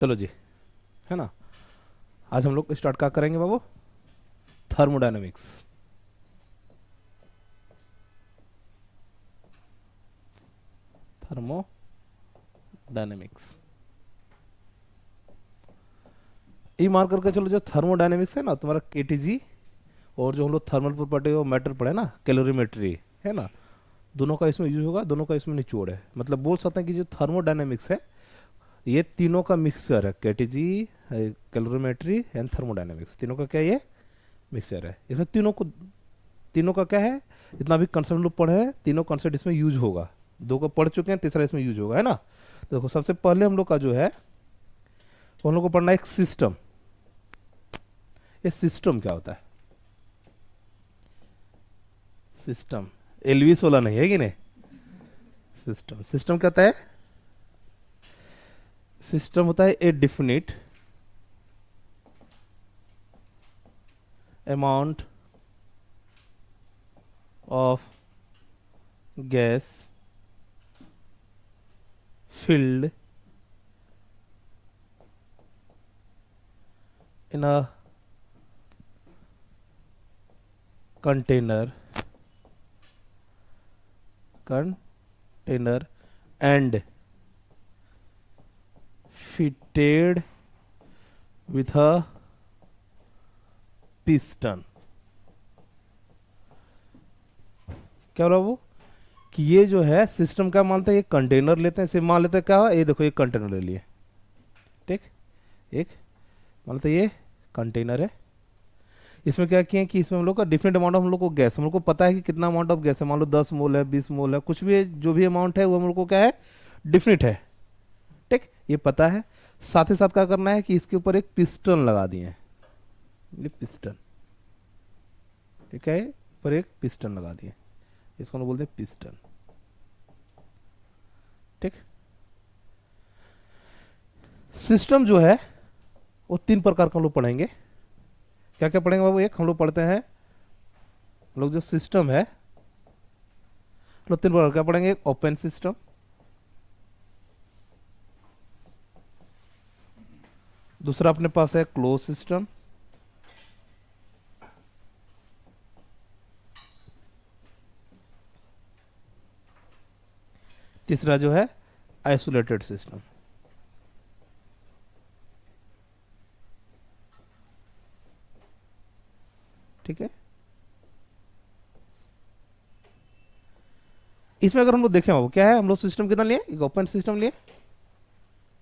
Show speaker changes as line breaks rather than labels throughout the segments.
चलो जी, है ना। आज हम लोग स्टार्ट क्या करेंगे बाबू? थर्मोडायनेमिक्स। थर्मोडायनेमिक्स ई मार करके चलो। जो थर्मोडायनेमिक्स है ना तुम्हारा केटीजी, और जो हम लोग थर्मल प्रॉपर्टी और मैटर पढ़े ना कैलोरीमेट्री, है ना, दोनों का इसमें यूज होगा, दोनों का इसमें निचोड़ है। मतलब बोल सकते हैं कि जो थर्मोडायनेमिक्स है ये तीनों का मिक्सचर है। केटीजी, कैलोरीमेट्री एंड थर्मोडायनेमिक्स, तीनों का क्या ये मिक्सचर है। इसमें तीनों का क्या है, जितना भी कंसेप्ट लोग पढ़े हैं तीनों कंसेप्ट इसमें यूज होगा। दो को पढ़ चुके हैं, तीसरा इसमें यूज होगा, है ना। तो देखो सबसे पहले हम लोग का जो है वो हम लोग को पढ़ना है एक सिस्टम। ये सिस्टम क्या होता है? सिस्टम एलविस वाला नहीं है कि नहीं। सिस्टम सिस्टम क्या होता है? सिस्टम होता है a definite amount of gas filled in a container and fitted with a piston। क्या हो रहा है वो कि ये जो है सिस्टम क्या मानते हैं, ये कंटेनर लेते हैं, इसे मान लेते हैं क्या है, ये देखो ये कंटेनर ले लिए, ठीक। एक मान लेते हैं ये कंटेनर है। इसमें क्या किए कि इसमें हम लोग का डिफरेंट अमाउंट ऑफ हम लोग को गैस, हम लोग को पता है कि कितना अमाउंट ऑफ गैस है। मान लो 10 मोल है, 20 मोल है, कुछ भी है, जो भी अमाउंट है वो हम लोग को क्या है, डिफरेंट है, ठीक, ये पता है। साथ ही साथ क्या करना है कि इसके ऊपर एक पिस्टन लगा दिए हैं, ये पिस्टन, ठीक है, पर एक पिस्टन लगा दिए, इसको हम लोग बोलते हैं पिस्टन, ठीक। सिस्टम जो है वो तीन प्रकार का हम लोग पढ़ेंगे। क्या क्या पढ़ेंगे बाबू? एक हम लोग पढ़ते हैं, हम लोग जो सिस्टम है हम लोग तीन प्रकार क्या पढ़ेंगे। एक ओपन सिस्टम, दूसरा अपने पास है क्लोज सिस्टम, तीसरा जो है आइसोलेटेड सिस्टम, ठीक है। इसमें अगर हम लोग देखें वो क्या है, हम लोग सिस्टम कितना लिए, एक ओपन सिस्टम लिए,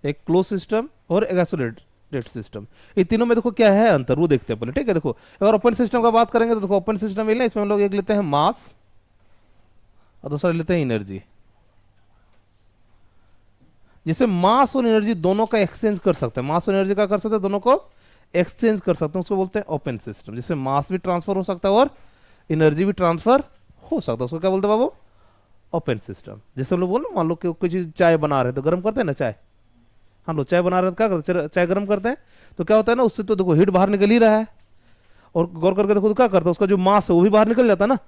एक क्लोज सिस्टम और एक आइसोलेटेड सिस्टम। ये तीनों में देखो क्या है अंतर, वो देखते हैं पहले, ठीक है। देखो अगर ओपन सिस्टम का बात करेंगे तो देखो ओपन सिस्टम में इसमें हम लोग एक लेते हैं मास और दूसरा लेते हैं एनर्जी। जिसे मास और एनर्जी दोनों का एक्सचेंज कर सकते हैं, मास और एनर्जी का कर सकते हैं, दोनों को एक्सचेंज कर सकते हैं, उसको बोलते हैं ओपन सिस्टम। जिसमें मास भी ट्रांसफर हो सकता है और एनर्जी भी ट्रांसफर हो सकता है, उसको क्या बोलते हैं बाबू? Open system. जैसे हम लोग बोल, मान लो कि कोई चीज चाय बना रहे हैं तो गर्म करते हैं ना चाय, हम लोग चाय बना रहे हैं तो क्या करते हैं, चाय गर्म करते हैं, तो क्या होता है ना, उससे तो देखो हीट बाहर निकल ही रहा है, और गौर करके देखो तो क्या करता है, उसका जो मास है वो भी बाहर निकल जाता है ना।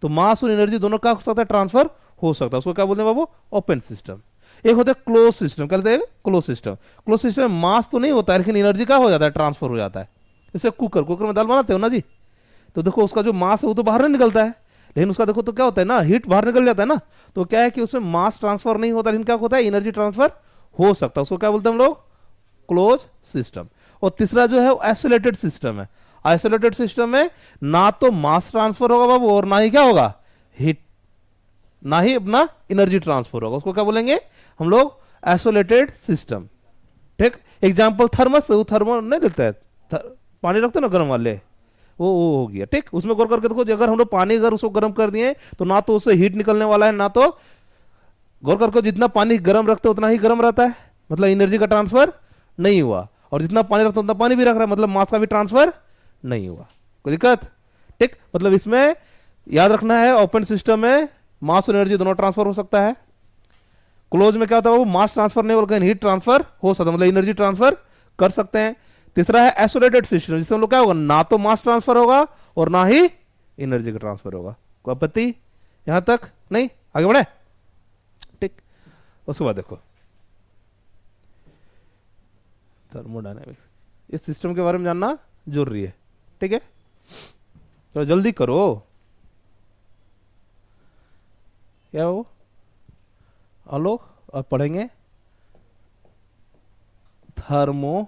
तो मास और एनर्जी दोनों का हो सकता है, ट्रांसफर हो सकता है, उसको क्या बोलते हैं बाबू? Open system. एक होता है क्लोज सिस्टम, क्या कहते हैं? Close system. क्लोज सिस्टम में मास तो नहीं होता है लेकिन एनर्जी का हो जाता है, ट्रांसफर हो जाता है। जैसे कुकर में दाल बनाते हो ना जी, तो देखो उसका जो मास है वो तो बाहर नहीं निकलता है, लेकिन उसका देखो तो क्या होता है ना, हीट बाहर निकल जाता है ना। तो क्या है कि उसमें मास ट्रांसफर नहीं होता, लेकिन क्या होता है, एनर्जी ट्रांसफर हो सकता है, उसको क्या बोलते हैं हम लोग? Close system. और तीसरा जो है आइसोलेटेड सिस्टम है। आइसोलेटेड सिस्टम में ना तो मास ट्रांसफर होगा बाबू, और ना ही क्या होगा, हीट, ना ही अपना एनर्जी ट्रांसफर होगा, उसको क्या बोलेंगे हम लोग? आइसोलेटेड सिस्टम, ठीक। एग्जांपल थर्मस, वो थर्मो नहीं लेता है, पानी रखते ना गर्म वाले, वो हो गया, ठीक। उसमें गौर करके देखो, अगर हम लोग पानी अगर उसको गर्म कर दिए तो ना तो उससे हीट निकलने वाला है, ना तो, गौर करके जितना पानी गर्म रखते उतना ही गर्म रहता है, मतलब एनर्जी का ट्रांसफर नहीं हुआ। और जितना पानी रखते उतना पानी भी रख रहा है, मतलब मास का भी ट्रांसफर नहीं हुआ। कोई दिक्कत? ठीक, मतलब इसमें याद रखना है, ओपन सिस्टम में मास और एनर्जी दोनों ट्रांसफर हो सकता है। क्लोज में क्या होता है वो, मास ट्रांसफर नहीं होगा, हीट ट्रांसफर हो सकता है, मतलब एनर्जी ट्रांसफर कर सकते हैं। तीसरा है आइसोलेटेड सिस्टम, जिसमें हम लोग क्या होगा, ना तो मास ट्रांसफर होगा और ना ही एनर्जी का ट्रांसफर होगा। कोई आपत्ति यहां तक? नहीं, आगे बढ़े, ठीक। उसके बाद देखो थर्मोडायनेमिक्स, इस सिस्टम के बारे में जानना जरूरी है, ठीक है। तो जल्दी करो, क्या हो हेलो, अब पढ़ेंगे थर्मोडायनेमिक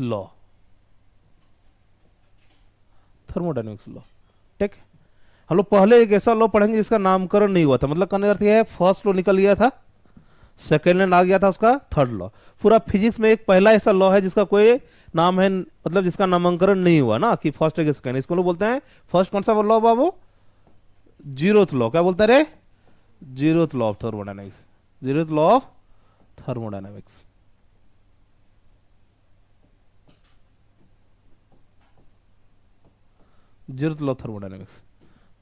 लॉ, थर्मोडायनेमिक्स लॉ, ठीक। हम लोग पहले एक ऐसा लॉ पढ़ेंगे जिसका नामकरण नहीं हुआ था, मतलब कहने का अर्थ यह है फर्स्ट लॉ निकल गया था, सेकेंड लैंड आ गया था उसका थर्ड लॉ। पूरा फिजिक्स में एक पहला ऐसा लॉ है जिसका कोई नाम है, मतलब जिसका नामांकन नहीं हुआ ना, कि फर्स्ट है कि सेकेंड, इसको लोग बोलते हैं फर्स्ट कौन सा लॉ बाबू, जीरोथ लॉ, क्या बोलते हैं रे, zeroth law of thermodynamics, zeroth law of thermodynamics. Zeroth law thermodynamics,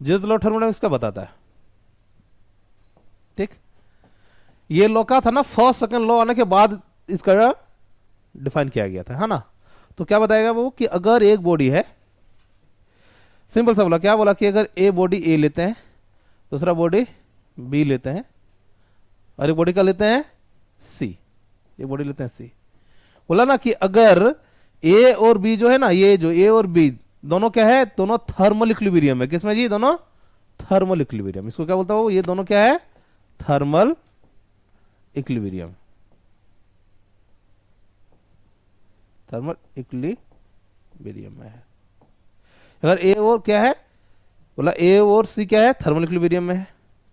zeroth law thermodynamics क्या बताता है, ठीक। ये लॉ का था ना, फर्स्ट सेकंड लॉ आने के बाद इसका डिफाइन किया गया था, है ना। तो क्या बताएगा वो कि अगर एक बॉडी है, सिंपल सा बोला, क्या बोला कि अगर ए बॉडी ए लेते हैं, दूसरा बॉडी बी लेते हैं, और एक बॉडी का लेते हैं सी, ये बॉडी लेते हैं सी, बोला ना कि अगर ए और बी जो है ना, ये जो ए और बी दोनों क्या है, दोनों थर्मल इक्विलिब्रियम है, किसमें जी, दोनों थर्मल इक्विलिब्रियम, इसको क्या बोलता हूं, ये दोनों क्या है, थर्मल इक्विलिब्रियम, थर्मल इक्विलिब्रियम में है। अगर ए और क्या है, बोला ए और सी क्या है, थर्मल इक्विलिब्रियम में है,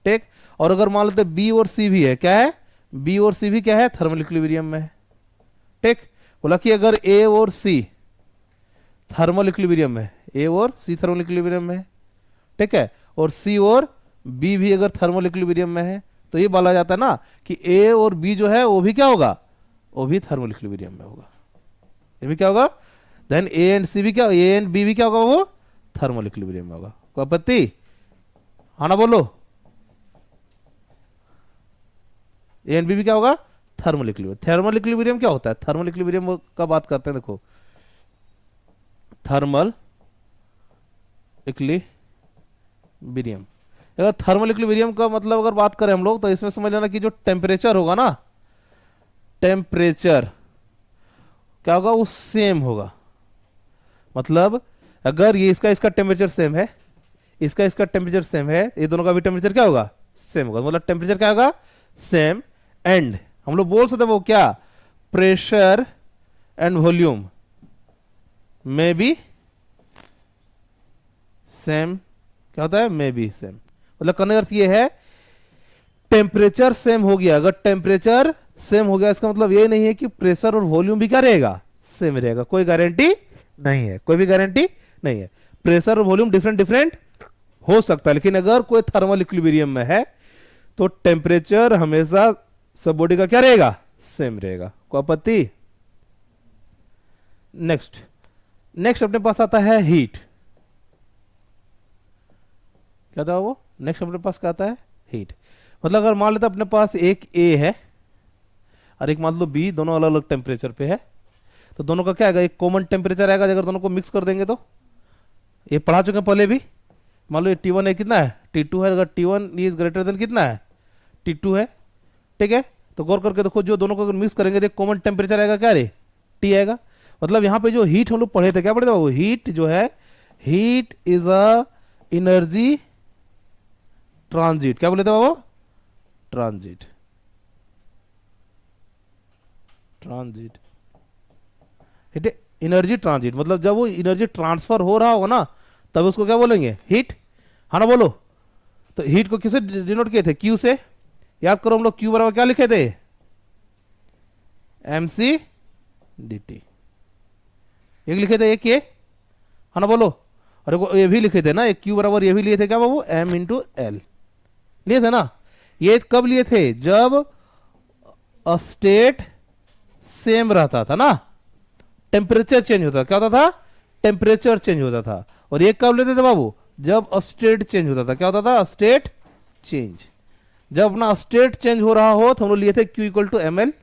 ठीक। और अगर मान लेते बी और सी भी है, क्या है, बी और सी भी क्या है, थर्मल इक्विलिब्रियम में है, ठीक। बोला कि अगर ए और सी थर्मल इक्विलिब्रियम में, ए और सी थर्मल इक्विलिब्रियम में है, ठीक है, और सी और बी भी अगर थर्मल इक्विलिब्रियम में है, तो ये बोला जाता है ना कि ए और बी जो है वो भी क्या होगा, वो भी थर्मल इक्विलिब्रियम में होगा, ये भी क्या होगा, देन ए एंड सी भी क्या, ए एंड बी भी क्या होगा, वो थर्मल इक्विलिब्रियम में होगा। कोई आपत्ति, हाँ ना बोलो, ए एंड बी भी क्या होगा, थर्मल इक्विलिब्रियम। थर्मल इक्विलिब्रियम क्या होता है, थर्मल इक्विलिब्रियम का बात करते हैं, देखो थर्मल इक्विलिब्रियम, अगर थर्मल इक्विलिब्रियम का मतलब अगर बात करें हम लोग, तो इसमें समझ लेना कि जो टेम्परेचर होगा ना, टेम्परेचर क्या होगा, वो सेम होगा। मतलब अगर ये इसका टेम्परेचर सेम है, इसका टेम्परेचर सेम है, ये दोनों का भी टेम्परेचर क्या होगा, सेम होगा, मतलब टेम्परेचर क्या होगा, सेम। एंड हम लोग बोल सकते हैं वो क्या, प्रेशर एंड वॉल्यूम में भी सेम, क्या होता है, में भी सेम, मतलब कहने का अर्थ ये है टेम्परेचर सेम हो गया। अगर टेम्परेचर सेम हो गया इसका मतलब ये नहीं है कि प्रेशर और वॉल्यूम भी क्या रहेगा, सेम रहेगा, कोई गारंटी नहीं है, कोई भी गारंटी नहीं है। प्रेशर और वॉल्यूम डिफरेंट डिफरेंट हो सकता है, लेकिन अगर कोई थर्मल इक्विलिब्रियम में है तो टेम्परेचर हमेशा सब बॉडी का क्या रहेगा, सेम रहेगा। कोई आपत्ति, नेक्स्ट नेक्स्ट अपने पास आता है हीट, क्या था वो, नेक्स्ट अपने पास क्या आता है, हीट। मतलब अगर मान लेते अपने पास एक ए है और एक मान लो बी, दोनों अलग अलग टेम्परेचर पे है, तो दोनों का क्या आएगा, एक कॉमन टेम्परेचर आएगा। अगर दोनों को मिक्स कर देंगे तो, ये पढ़ा चुके हैं पहले भी, मान लो ये T1 है, कितना है, T2 है, अगर T1 इज ग्रेटर देन कितना है, T2 है, ठीक है। तो गौर करके देखो, जो दोनों को अगर मिक्स करेंगे तो कॉमन टेम्परेचर आएगा क्या रे, T आएगा। मतलब यहाँ पे जो हीट हम लोग पढ़े थे, क्या पढ़े थे वो, हीट जो है, heat is a energy transit, क्या बोले थे वो, ट्रांजिट, ट्रांजिट एनर्जी ट्रांजिट, मतलब जब वो एनर्जी ट्रांसफर हो रहा होगा ना, तब उसको क्या बोलेंगे, हीट, हाँ ना बोलो। तो हीट को किससे डिनोट किए थे, क्यू से, याद करो हम लोग क्यू बराबर क्या लिखे थे, mc dt, एक लिखे थे, एक ये, हाँ ना बोलो। और ये भी लिखे थे ना, एक क्यू बराबर ये भी लिए थे क्या बाबू, m इंटू एल लिए थे ना। ये कब लिए थे, जब स्टेट सेम रहता था ना, टेम्परेचर चेंज होता था, क्या होता था, टेम्परेचर चेंज होता था। और ये कब लेते थे बाबू, जब स्टेट चेंज होता था, क्या होता था, स्टेट चेंज। जब अपना स्टेट चेंज हो रहा हो तो हम लोग लिए थे Q equal to M L,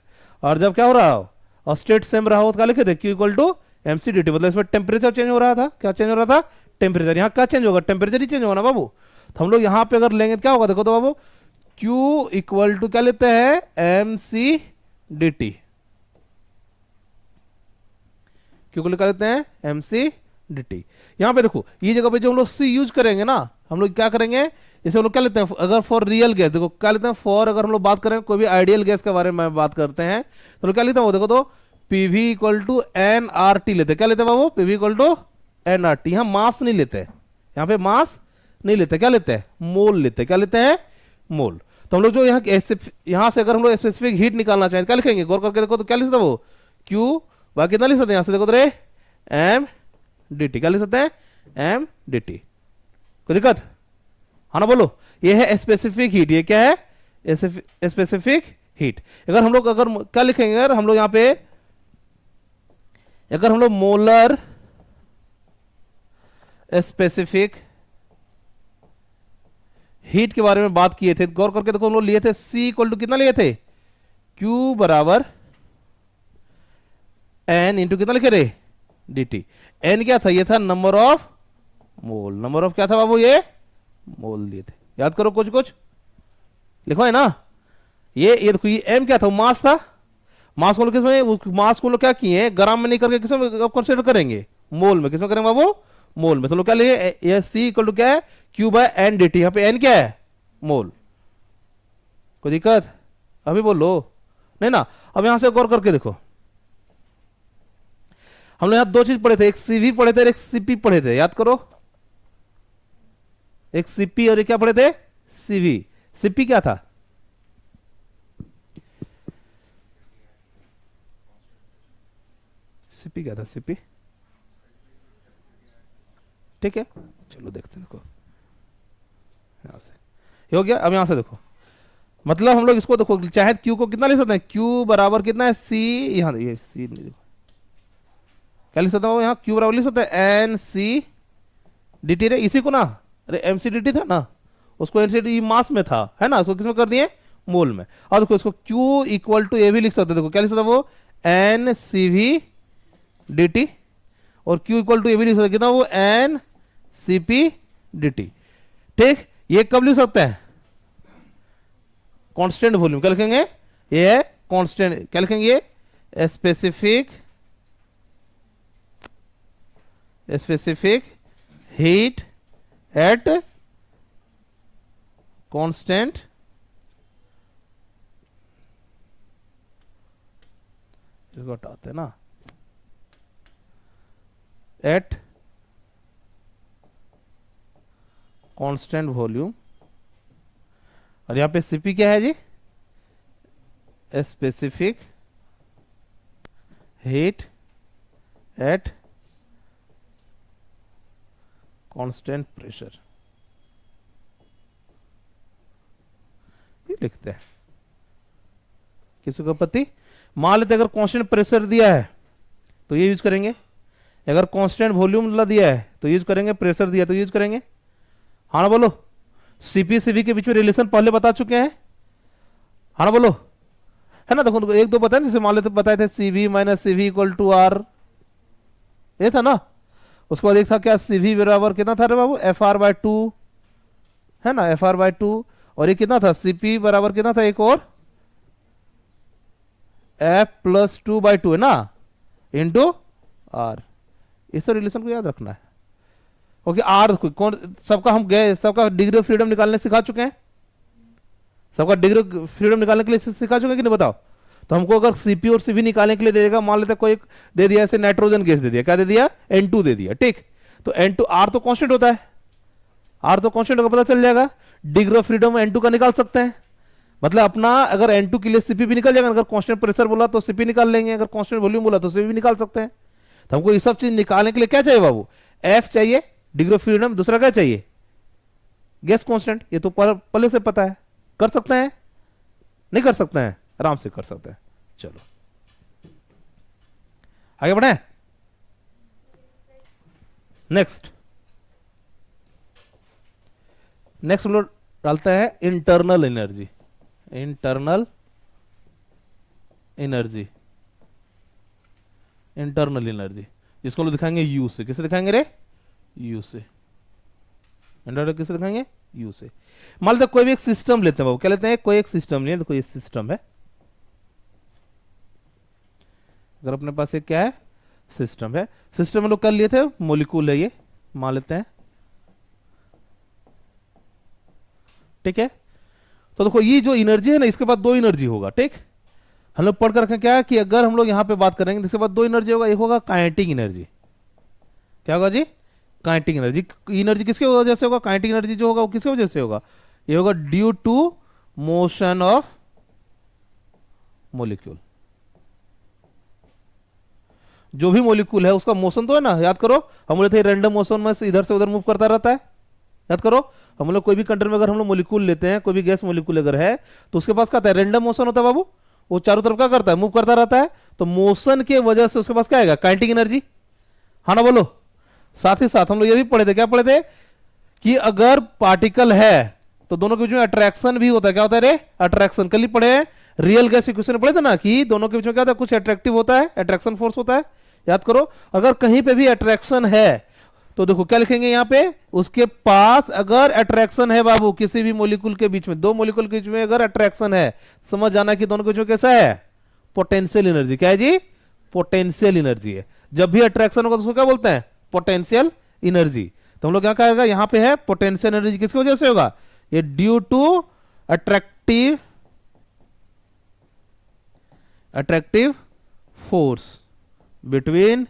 और जब क्या हो रहा हो, स्टेट सेम रहा हो तो क्या लिखे थे, Q equal to M C D T. मतलब इसमें टेम्परेचर चेंज हो रहा था, क्या चेंज हो रहा था, टेम्परेचर। यहाँ क्या चेंज होगा, टेम्परेचर ही चेंज होगा ना बाबू। तो हम लोग यहाँ पे अगर लेंगे तो क्या होगा, देखो तो बाबू, Q इक्वल टू क्या लेते हैं, M C D T. Q को क्या लेते हैं, एम सी डी टी। यहां पे देखो ये जगह पे जो हम लोग C यूज करेंगे ना, हम लोग क्या करेंगे, इसे हम लोग क्या लेते हैं, अगर फॉर रियल गैस, देखो क्या लेते हैं फॉर, अगर हम लोग बात करें कोई भी आइडियल गैस के बारे में बात करते हैं तो लोग क्या लेते हैं, वो देखो तो PV equal to N R T लेते हैं। क्या लेते हैं बाबू, PV equal to N R T. यहां मास नहीं लेते हैं, यहाँ पे मास नहीं लेते, क्या लेते हैं, मोल लेते हैं। क्या लेते हैं, मोल। तो हम लोग जो यहाँ से अगर हम लोग स्पेसिफिक हीट निकालना चाहें क्या लिखेंगे, गौर करके देखो तो क्या लिख सकते वो, क्यू बाकी कितना लिख सकते हैं, यहाँ से देखो तो रे एम डी टी। क्या लिख सकते हैं, एम डी टी। कोई दिक्कत, हाँ ना बोलो। ये है स्पेसिफिक हीट, ये क्या है, स्पेसिफिक हीट। अगर हम लोग अगर क्या लिखेंगे, अगर हम लोग यहाँ पे अगर हम लोग मोलर स्पेसिफिक हीट के बारे में बात किए थे, गौर करके देखो हम लोग लिए थे C इक्वल टू कितना लिए थे, Q बराबर N इंटू कितना लिखे रे, dt। N क्या था, ये था number of mole. Number of क्या था बाबू, ये मोल दिए थे। याद करो कुछ कुछ लिखो है ना। ये देखो ये M क्या था, मास था। मास को किसमें, मास को लोग क्या किए, ग्राम में नहीं करके किसमें कंसीडर करेंगे, मोल में। किसमें करेंगे बाबू, मोल में। तो लोग क्या लिए, ये C इक्वल टू क्या है, Q by N D T. यहाँ पे N क्या है, मोल। कोई दिक्कत, अभी बोलो नहीं ना। अब यहां से गौर करके देखो, हमने यहां दो चीज पढ़े थे, एक सीवी पढ़े थे और एक सीपी पढ़े थे। याद करो, एक सीपी और एक क्या पढ़े थे, सीवी। सीपी क्या था, सीपी क्या था, सीपी ठीक है। चलो देखते हैं, देखो यहां से ये हो गया। अब यहां से देखो, मतलब हम लोग इसको देखो, चाहे Q को कितना लिख सकते हैं, Q बराबर कितना है, C। यहां ये C नहीं, देखो क्या लिख सकता हूँ, यहाँ Q बराबर लिख सकते हैं एन सी डी टी। रे इसी को ना, अरे एम सी डी टी था ना, उसको एन सी डी मास में था, है ना, उसको किसमें कर दिए, मोल में। और देखो इसको Q इक्वल टू ए भी लिख सकते हैं। देखो क्या लिख सकते हैं वो, N C V D T. और Q इक्वल टू ए भी लिख सकते हैं, कितना वो, N C P D T. ठीक, ये कब लिख सकते हैं, कांस्टेंट वॉल्यूम। क्या लिखेंगे, ये है कांस्टेंट, क्या लिखेंगे, ये स्पेसिफिक हीट एट कांस्टेंट इसको हटाते हैं ना, एट कांस्टेंट वॉल्यूम। और यहां पे सीपी क्या है जी, specific heat at constant pressure, ये लिखते हैं। किसी को आपत्ति, मान लेते अगर कांस्टेंट प्रेशर दिया है तो ये यूज करेंगे, अगर कांस्टेंट वॉल्यूम दिया है तो यूज करेंगे, प्रेशर दिया तो यूज करेंगे। हाँ ना बोलो, सीपी सीवी के बीच में रिलेशन पहले बता चुके हैं, हाँ ना बोलो, है ना। देखो एक दो बताए, जैसे मान लेते बताए थे CV minus CV equal to R, ये था ना। उसके बाद एक था क्या, सीवी बराबर कितना था रे बाबू, एफ आर बाय टू, है ना, एफ आर बाय टू। और ये कितना था, सीपी बराबर कितना था, एक और F plus two by two, है ना, इंटू आर। इस रिलेशन को याद रखना है। ओके, आर कौन सबका हम गए, सबका डिग्री ऑफ फ्रीडम निकालने सिखा चुके हैं, सबका डिग्री ऑफ फ्रीडम निकालने के लिए सिखा चुके हैं कि नहीं बताओ। तो हमको अगर सीपी और सीवी निकालने के लिए दे देगा, मान लेते कोई दे दिया ऐसे नाइट्रोजन गैस दे दिया, क्या दे दिया, N2 दे दिया, ठीक। तो N2, आर तो कांस्टेंट होता है, आर तो कांस्टेंट होगा, पता चल जाएगा। डिग्री ऑफ फ्रीडम N2 का निकाल सकते हैं, मतलब अपना अगर N2 के लिए सीपी भी निकल जाएगा। अगर कांस्टेंट प्रेशर बोला तो सीपी निकाल लेंगे, अगर कांस्टेंट वॉल्यूम बोला तो सीपी भी निकाल सकते हैं। तो हमको ये सब चीज निकालने के लिए क्या चाहिए बाबू, एफ चाहिए डिग्री ऑफ फ्रीडम, दूसरा क्या चाहिए, गैस कांस्टेंट। ये तो पहले से पता है, कर सकते हैं, नहीं कर सकते हैं, आराम से कर सकते हैं। चलो आगे बढ़े, नेक्स्ट नेक्स्ट हम लोग डालते हैं internal energy. Internal energy, internal energy इसको हम लोग दिखाएंगे यू से। किसे दिखाएंगे रे, यू से। इंटरनल किसे दिखाएंगे, यू से। मान लो कोई भी एक सिस्टम लेते हैं बाबू, क्या लेते हैं, कोई एक सिस्टम लिए, देखो ये सिस्टम है, अगर अपने पास एक क्या है, सिस्टम है, सिस्टम में लोग कर लिए थे, मोलिक्यूल है ये, मान लेते हैं, ठीक है। तो देखो ये जो एनर्जी है ना, इसके बाद दो एनर्जी होगा, ठीक। हम लोग पढ़ कर रखें क्या है कि अगर हम लोग यहां पे बात करेंगे तो इसके बाद दो एनर्जी होगा, एक होगा काइनेटिक एनर्जी, क्या होगा जी, काइनेटिक एनर्जी। एनर्जी किसके वजह से होगा, काइनेटिक एनर्जी जो होगा वो किसके वजह से होगा, ये होगा due to motion of molecule. जो भी मोलिक्यूल है उसका मोशन तो है ना, याद करो हम बोले थे रैंडम मोशन में से इधर से उधर मूव करता रहता है, याद करो। हम लोग कोई भी कंटेनर में अगर हम लोग मोलिक्यूल लेते हैं, कोई भी गैस मोलिक्यूल अगर है तो उसके पास क्या होता है, रैंडम मोशन होता है बाबू, वो चारों तरफ क्या करता है, मूव करता रहता है। तो मोशन के वजह से उसके पास क्या आएगा, काइनेटिक एनर्जी, हाँ ना बोलो। साथ ही साथ हम लोग ये भी पढ़े थे, क्या पढ़े थे कि अगर पार्टिकल है तो दोनों के बीच में अट्रैक्शन भी होता है, क्या होता है रे, अट्रैक्शन। कल ही पढ़े रियल गैस इक्वेशन पढ़े थे ना कि दोनों के बीच में क्या होता है, कुछ अट्रैक्टिव होता है, अट्रैक्शन फोर्स होता है, याद करो। अगर कहीं पे भी अट्रैक्शन है तो देखो क्या लिखेंगे यहां पे, उसके पास अगर अट्रैक्शन है बाबू, किसी भी मोलिक्यूल के बीच में, दो मोलिक्यूल के बीच में अगर अट्रैक्शन है, समझ जाना कि दोनों के बीच में कैसा है, पोटेंशियल एनर्जी, क्या है जी, पोटेंशियल एनर्जी है। जब भी अट्रैक्शन होगा तो उसको क्या बोलते हैं, पोटेंशियल एनर्जी। तो हम लोग क्या कहेगा, यहां पे है पोटेंशियल एनर्जी किसकी वजह से होगा, ये due to attractive force between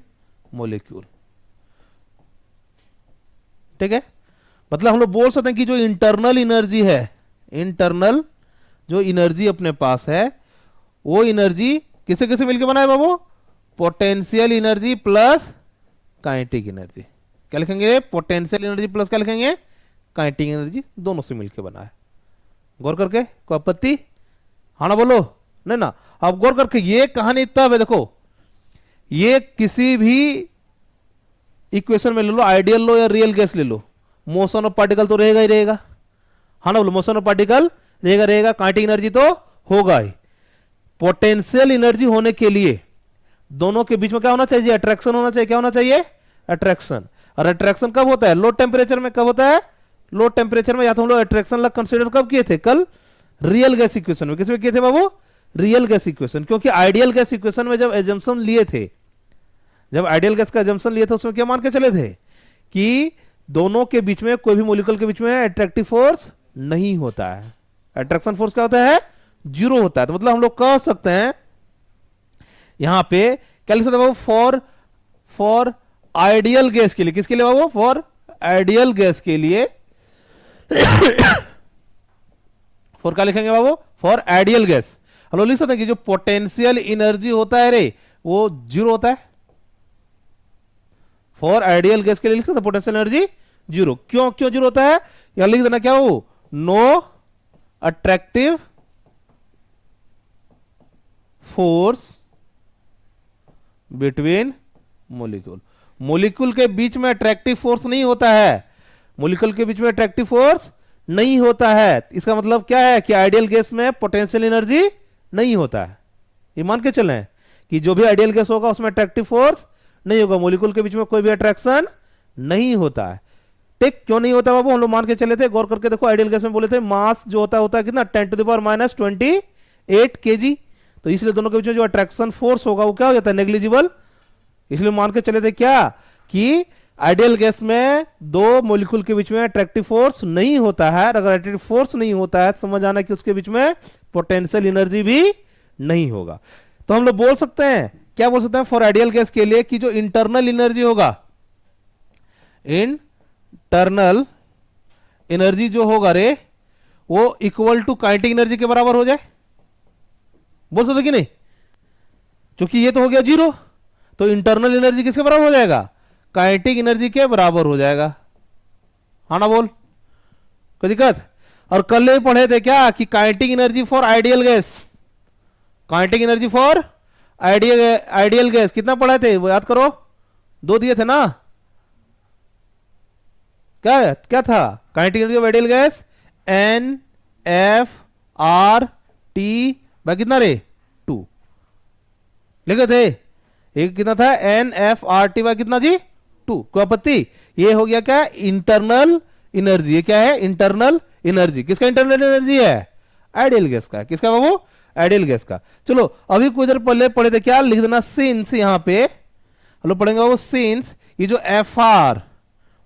molecule, ठीक है। मतलब हम लोग बोल सकते हैं कि जो इंटरनल एनर्जी है, इंटरनल जो एनर्जी अपने पास है, वो एनर्जी किसे किसे मिलकर बना है बाबू, potential energy plus kinetic energy. क्या लिखेंगे, पोटेंशियल एनर्जी प्लस क्या लिखेंगे, काइनेटिक एनर्जी, दोनों से मिलकर बना है। गौर करके, कोई आपत्ति, हाँ ना बोलो, नहीं ना। अब गौर करके ये कहानी तब है, देखो ये किसी भी इक्वेशन में ले लो, आइडियल लो या रियल गैस ले लो, मोशन ऑफ पार्टिकल तो रहेगा ही रहेगा, हाँ ना बोलो, मोशन ऑफ पार्टिकल रहेगा, काइनेटिक एनर्जी तो होगा ही। पोटेंशियल एनर्जी होने के लिए दोनों के बीच में क्या होना चाहिए, अट्रैक्शन होना चाहिए, क्या होना चाहिए, अट्रैक्शन। और अट्रैक्शन कब होता है, लो टेम्परेचर में। कब होता है, लो टेम्परेचर में। या तो हम लोग अट्रैक्शन लग कंसीडर कब किए थे, कल रियल गैस इक्वेशन में। किसमें किए थे बाबू, रियल गैस इक्वेशन। क्योंकि आइडियल गैस इक्वेशन में जब एजम्पशन लिए थे, जब आइडियल गैस का एजम्पशन लिए थे, उसमें क्या मान के चले थे कि दोनों के बीच में, कोई भी मॉलिक्यूल के बीच में अट्रैक्टिव फोर्स नहीं होता है। अट्रैक्शन फोर्स क्या होता है, जीरो होता है। तो मतलब हम लोग कह सकते हैं यहां पे क्या लिख सकते हैं बाबू, फॉर आइडियल गैस के लिए, किसके लिए बाबू, फॉर आइडियल गैस के लिए फॉर क्या लिखेंगे बाबू, फॉर आइडियल गैस हम लोग लिख सकते हैं कि जो पोटेंशियल एनर्जी होता है रे, वो जीरो होता है। फॉर आइडियल गैस के लिए लिख सकते हैं पोटेंशियल एनर्जी जीरो। क्यों क्यों जीरो होता है, यहां लिख देना, क्या हो, no attractive force between molecule. Molecule के बीच में अट्रैक्टिव फोर्स नहीं होता है, मोलिक्यूल के बीच में अट्रैक्टिव फोर्स नहीं होता है। इसका मतलब क्या है कि आइडियल गैस में पोटेंशियल एनर्जी नहीं होता है। ये मान के चलें कि जो भी आइडियल गैस होगा उसमें अट्रैक्टिव फोर्स नहीं होगा, मोलिक्यूल के बीच में कोई भी अट्रैक्शन नहीं होता है। ठीक, क्यों नहीं होता बाबू, हम लोग मान के चले थे, गौर करके देखो, आइडियल गैस में बोले थे मास जो होता है कितना, 10⁻⁻28 kg। तो इसलिए दोनों के बीच में जो अट्रैक्शन फोर्स होगा वो क्या हो जाता है, नेग्लिजिबल। इसलिए मान के चले थे क्या कि आइडियल गैस में दो मॉलिक्यूल के बीच में अट्रैक्टिव फोर्स नहीं होता है। अगर अट्रैक्टिव फोर्स नहीं होता है तो समझ आना कि उसके बीच में पोटेंशियल एनर्जी भी नहीं होगा। तो हम लोग बोल सकते हैं, क्या बोल सकते हैं फॉर आइडियल गैस के लिए, कि जो इंटरनल एनर्जी होगा, इंटरनल एनर्जी जो होगा रे, वो इक्वल टू काइनेटिक एनर्जी के बराबर हो जाए। बोल सकते कि नहीं, क्योंकि ये तो हो गया जीरो, तो इंटरनल एनर्जी किसके बराबर हो जाएगा, काइनेटिक एनर्जी के बराबर हो जाएगा। हाँ ना बोल, कोई दिक्कत। और कल ही पढ़े थे क्या कि kinetic energy for ideal gas, kinetic energy for ideal gas कितना पढ़े थे वो याद करो, दो दिए थे ना। क्या क्या था kinetic energy of ideal gas, NF(R)T by कितना रे, 2 लिखे थे। एक कितना था, NF(R)T बाय कितना जी, 2। कोई आपत्ति, ये हो गया क्या, इंटरनल एनर्जी, ये क्या है? Internal energy. किसका इंटरनल एनर्जी है? आइडियल गैस का। किसका बाबू? आइडियल गैस का। चलो अभी कुछ देर पहले पढ़े थे, क्या लिख देना? सिंस, यहां पे हम लोग पढ़ेंगे वो सिंस, ये जो एफ आर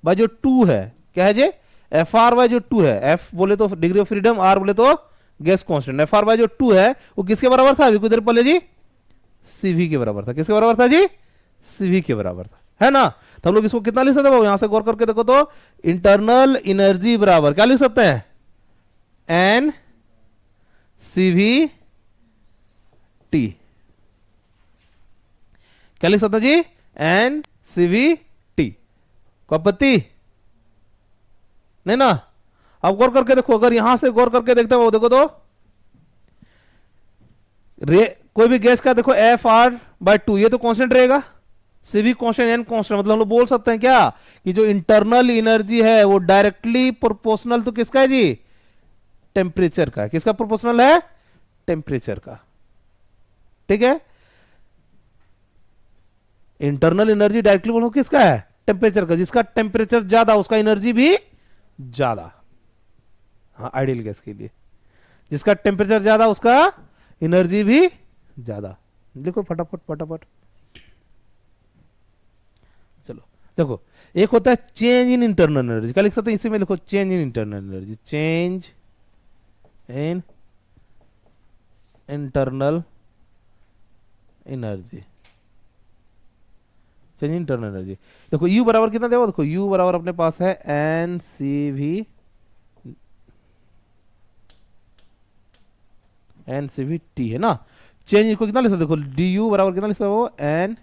बाय जो 2 है, क्या है जी? एफ आर बाय जो 2 है, एफ बोले तो डिग्री ऑफ फ्रीडम, आर बोले तो gas constant, F R by जो 2 है वो किसके बराबर था अभी कुछ देर पहले जी? सीवी के बराबर था। किसके बराबर था जी? सीवी के बराबर था, है ना? तो हम लोग इसको कितना लिख सकते हैं? यहां से गौर करके देखो तो इंटरनल एनर्जी बराबर क्या लिख सकते हैं? N CV T. क्या लिख सकते हैं जी? N CV T. कोई आपत्ति नहीं ना? अब गौर करके देखो, अगर यहां से गौर करके देखते हो देखो तो कोई भी गैस का देखो एफ आर बाय 2, ये तो कांस्टेंट रहेगा, सीवी कांस्टेंट, एन कांस्टेंट, मतलब हम लोग बोल सकते हैं क्या कि जो इंटरनल एनर्जी है वो डायरेक्टली प्रोपोर्शनल तो किसका है जी? टेम्परेचर का है। किसका प्रोपोर्शनल है? टेम्परेचर का। ठीक है, इंटरनल एनर्जी डायरेक्टली बोलो किसका है? टेम्परेचर का। जिसका टेम्परेचर ज्यादा उसका एनर्जी भी ज्यादा। हाँ, आइडियल गैस के लिए जिसका टेम्परेचर ज्यादा उसका एनर्जी भी ज्यादा। लिखो फटाफट फटाफट। चलो देखो, एक होता है चेंज इन इंटरनल एनर्जी, क्या लिख सकते हैं इसी में? लिखो change in internal energy, change in internal energy, change in internal energy. देखो यू बराबर कितना देखो, देखो यू बराबर अपने पास है N C V, N C V T, है ना? चेंज को कितना लिख सकते? देखो डी यू बराबर कितना लिख सकते हो? एन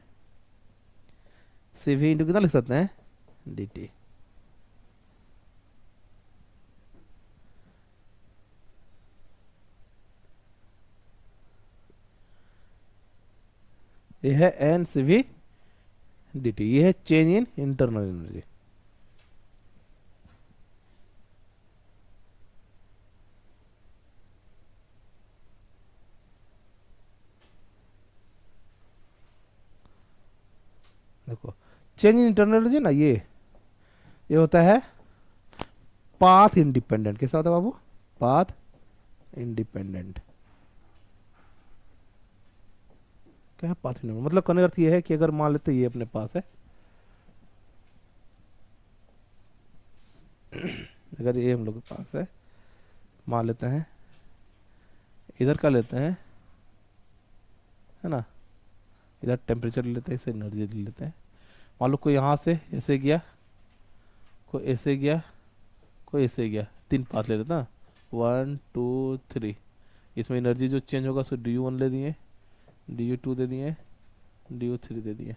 सी वी इंटू कितना लिख सकते हैं? D T. ये है N C V D T, ये है चेंज इन इंटरनल एनर्जी। देखो चेंज इन इंटरनल एनर्जी ना, ये होता है पाथ इंडिपेंडेंट। कैसा होता है बाबू? Path independent. क्या है पाथ इंडिपेंडेंट? मतलब कहने का अर्थ ये है कि अगर मान लेते ये अपने पास है, अगर ये हम लोग के पास है, मान लेते हैं इधर का लेते हैं, है ना? इधर टेम्परेचर ले लेते हैं, इसे एनर्जी ले लेते हैं। मान लो कोई यहाँ से ऐसे गया, कोई ऐसे गया, कोई ऐसे गया, 3 पाथ ले लेता, 1 2 3। इसमें एनर्जी जो चेंज होगा सो डी यू 1 ले दिए, डी यू 2 दे दिए, डी यू 3 दे दिए।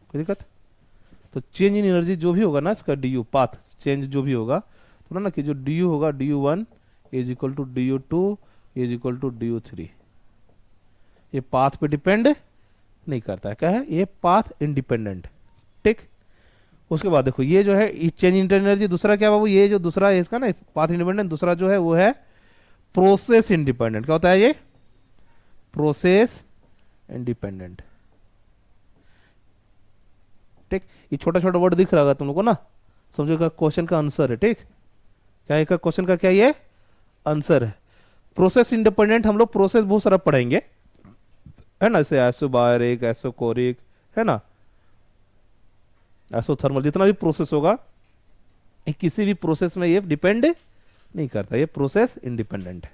कोई दिक्कत? तो चेंज इन एनर्जी जो भी होगा ना, इसका डी यू पाथ चेंज जो भी होगा, तो ना कि जो डी यू होगा, D U 1 is equal to D U 2 is equal to D U 3। ये पाथ पे डिपेंड नहीं करता है, क्या है? ये पाथ इंडिपेंडेंट। ठीक, उसके बाद देखो ये जो है चेंज इन एनर्जी, दूसरा क्या बाबू? ये जो दूसरा है इसका ना पाथ इंडिपेंडेंट, दूसरा जो है वो है प्रोसेस इंडिपेंडेंट। क्या होता है ये? Process independent. ठीक, ये छोटा छोटा वर्ड दिख रहा होगा तुम लोग को ना, समझो का क्वेश्चन का आंसर है। ठीक, क्या एक क्वेश्चन का क्या ये आंसर है? प्रोसेस इंडिपेंडेंट हम लोग प्रोसेस बहुत सारा पढ़ेंगे, है ना? जैसे आइसोबारिक, आइसोकोरिक, है ना, आइसोथर्मल, जितना भी प्रोसेस होगा ये किसी भी प्रोसेस में ये डिपेंड नहीं करता, ये प्रोसेस इंडिपेंडेंट है।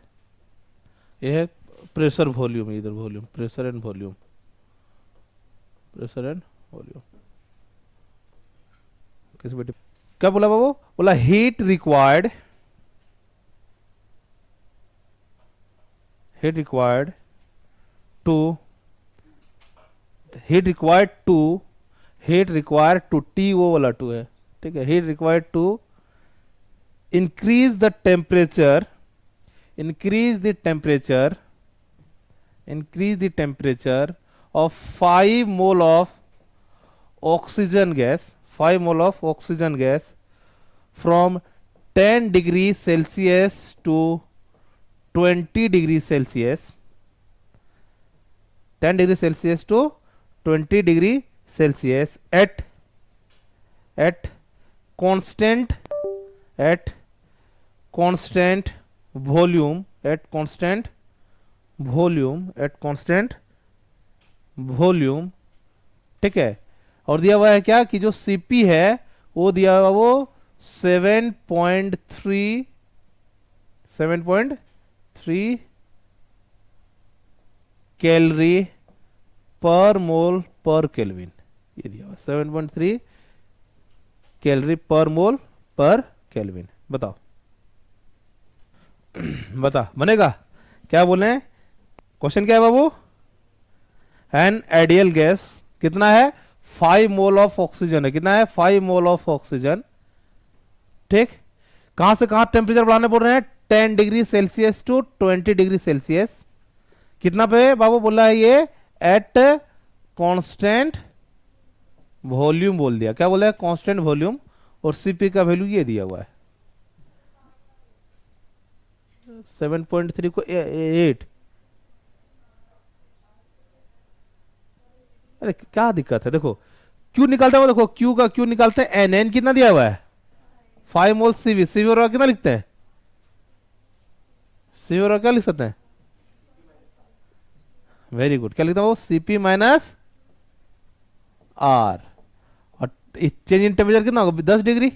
ये है प्रेशर वॉल्यूम, इधर volume, pressure and volume, pressure and volume किसी भी क्या बोला बाबू? बोला heat required, heat required to, heat required to, heat required to, T वो वाला टू है। ठीक है, heat required to increase the temperature, increase the temperature, increase the temperature of 5 mole of oxygen gas, 5 mole of oxygen gas from 10 degree Celsius to 20 degree Celsius, 10 degree Celsius to 20 degree Celsius at constant at constant volume at constant volume, ठीक है। और दिया हुआ है क्या कि जो CP है वो दिया हुआ वो 7.3 कैलोरी पर मोल पर केल्विन, ये दिया हुआ 7.3 कैलोरी पर मोल पर केल्विन। बताओ बता बनेगा क्या बोले हैं? क्वेश्चन क्या है बाबू? एन आइडियल गैस कितना है? 5 मोल ऑफ ऑक्सीजन है। कितना है? 5 मोल ऑफ ऑक्सीजन, ठीक। कहां से कहां टेम्परेचर बढ़ाने बोल रहे हैं? 10 degree Celsius to 20 degree Celsius. कितना पे बाबू बोला है ये? एट कांस्टेंट वॉल्यूम बोल दिया। क्या बोला है? Constant volume. और सीपी का वैल्यू ये दिया हुआ है 7.3 को 8। अरे क्या दिक्कत है? देखो क्यू निकालते हैं, देखो क्यू का क्यू निकालते हैं। एन कितना दिया हुआ है? 5 मोल सीवी। सीवी और कितना लिखते हैं? सीवी और क्या लिख सकते हैं? Very good. क्या लिखता हूं? CP minus R. और चेंज इन टेम्परेचर कितना होगा? 10 डिग्री,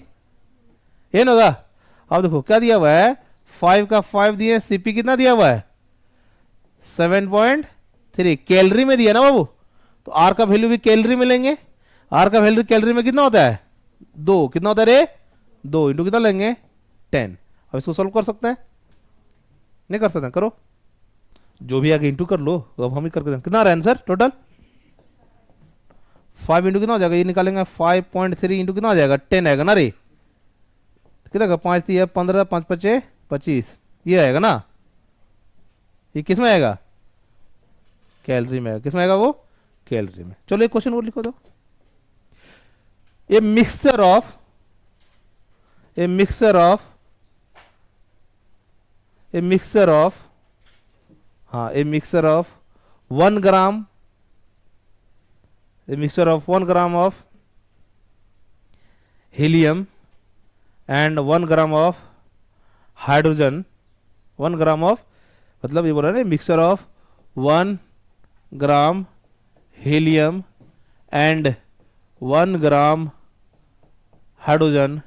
ये ना होगा। अब देखो क्या दिया हुआ है? 5 का 5 दिए। सीपी कितना दिया हुआ है? 7.3 कैलोरी में दिया ना बाबू, तो आर का वैल्यू भी कैलोरी में लेंगे। आर का वैल्यू कैलोरी में कितना होता है? 2। कितना होता है रे? 2 इंटू कितना लेंगे? 10। अब इसको सॉल्व कर सकते हैं? नहीं कर सकते? करो, जो भी आगे इंटू कर लो। अब हम ही करके दें। कितना आ रहा है आंसर टोटल? 5 इंटू कितना हो जाएगा? ये निकालेंगे 5.3 इंटू कितना हो जाएगा? 10 आएगा ना रे। कितना 5 3 15 5 5 25, ये आएगा ना। ये किस में आएगा? कैलोरी में आएगा। किस में आएगा वो? कैलोरी में। चलो एक क्वेश्चन और लिखो दो। A mixture of 1 gram of helium and 1 gram of hydrogen. 1 gram of, मतलब ये बोल रहा है mixture of 1 gram helium and 1 gram hydrogen,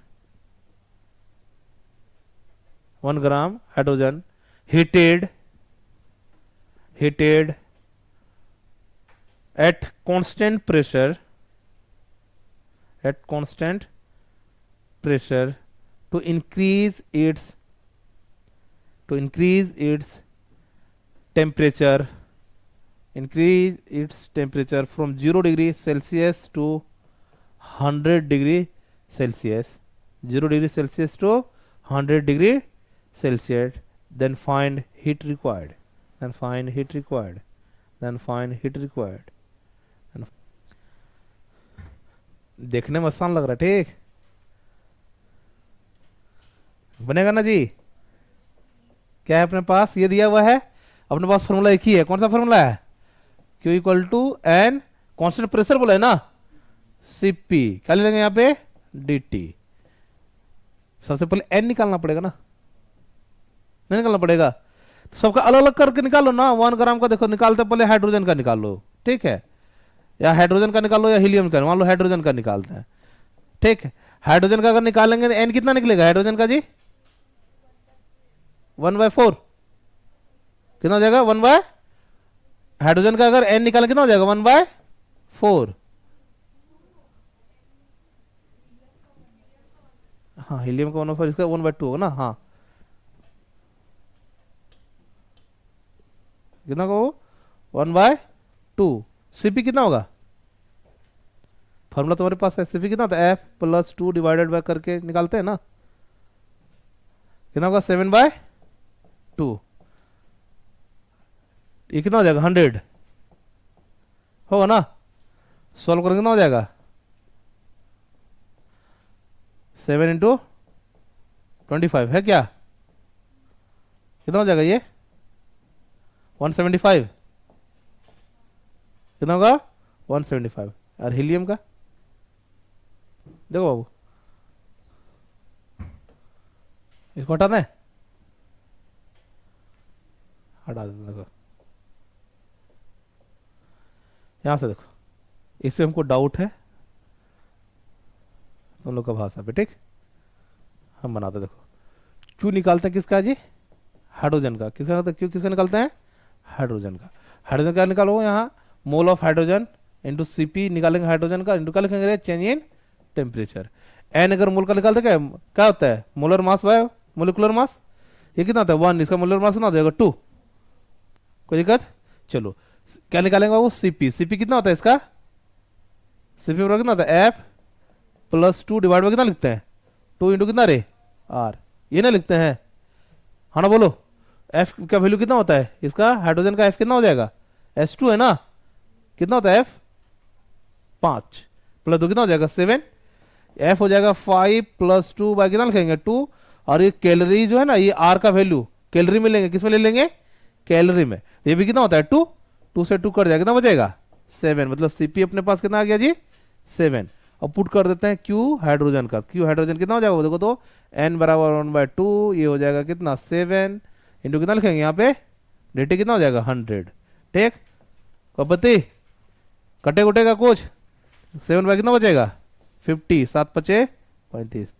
1 gram hydrogen heated at constant pressure to increase its temperature from 0 degree Celsius to 100 degree Celsius, 0 degree Celsius to 100 degree Celsius. Then find heat required. देखने में आसान लग रहा है, ठीक। बनेगा ना जी? क्या है अपने पास? ये दिया हुआ है अपने पास। फॉर्मूला एक ही है। कौन सा फॉर्मूला है? Q equal to N, constant pressure बोला है ना, Cp। क्या ले लेंगे यहाँ पे? dt। सबसे पहले n निकालना पड़ेगा ना, नहीं निकालना पड़ेगा? तो सबका अलग अलग करके निकालो ना। 1 ग्राम का देखो निकालते पहले हाइड्रोजन का निकाल लो, ठीक है। या हाइड्रोजन का निकाल लो या हीलियम का। मान लो हाइड्रोजन का निकालते हैं, ठीक है। हाइड्रोजन का अगर निकालेंगे तो n कितना निकलेगा हाइड्रोजन का जी? 1/4। कितना हो जाएगा? 1 बाय, हाइड्रोजन का अगर n निकालें कितना हो जाएगा? 1/4। हाँ, हीलियम का 1/4, इसका 1/2 होगा ना। हाँ, कितना को? 1/2। सीपी कितना होगा? फॉर्मूला तुम्हारे पास है। सीपी कितना होता है? F+2 डिवाइडेड बाय करके निकालते हैं ना। कितना होगा? 7/2। ये कितना हो जाएगा? 100 होगा ना। सॉल्व करेंगे कितना हो जाएगा? 7 इंटू 25 है क्या? कितना हो जाएगा ये? 175। कितना होगा? 175। और हीलियम का देखो बाबू, इसको हटाना है, हटा देते हैं। देखो यहां से देखो, इस पे हमको डाउट है तुम लोग का भाषा पे, ठीक। हम बनाते देखो, क्यू निकालते हैं किसका जी, हाइड्रोजन का। किसका निकालते हैं क्यू, किसका निकालते हैं, हाइड्रोजन का। हाइड्रोजन का निकालो यहाँ, mole of hydrogen into CP निकालेंगे हाइड्रोजन का, इंटू क्या लिखेंगे, चेंज इन टेम्परेचर। एन अगर मोल का निकालते क्या होता है, molar mass by molecular mass. ये कितना होता है 1, इसका मोलर मास कितना हो जाएगा 2। कोई दिक्कत, चलो क्या निकालेंगे वो, सीपी। सीपी कितना होता है इसका, सीपी बराबर कितना होता है एफ प्लस 2 डिवाइड बाय कितना लिखते हैं 2 इंटू कितना रे आर, ये ना लिखते हैं, हाँ ना बोलो। एफ का वैल्यू कितना होता है इसका, हाइड्रोजन का एफ कितना हो जाएगा, S2 है ना, कितना होता है एफ 5 प्लस 2 कितना हो जाएगा 7। एफ हो जाएगा 5 प्लस 2 बाय कितना लिखेंगे 2। और ये कैलोरी जो है ना, ये आर का वैल्यू कैलोरी में लेंगे, किस में ले लेंगे, कैलोरी में। ये भी कितना होता है 2, 2 से 2 कट जाएगा, कितना बचेगा 7। मतलब सीपी अपने पास कितना आ गया जी 7। अब पुट कर देते हैं क्यू हाइड्रोजन का, क्यू हाइड्रोजन कितना हो जाएगा वो देखो तो, n बराबर 1/2, ये हो जाएगा कितना 7 इंटू कितना लिखेंगे यहाँ पे, dt कितना हो जाएगा 100। ठीक, कपति कटे कुटे का कुछ, 7 बाय कितना बचेगा 50, 7 पचे 35,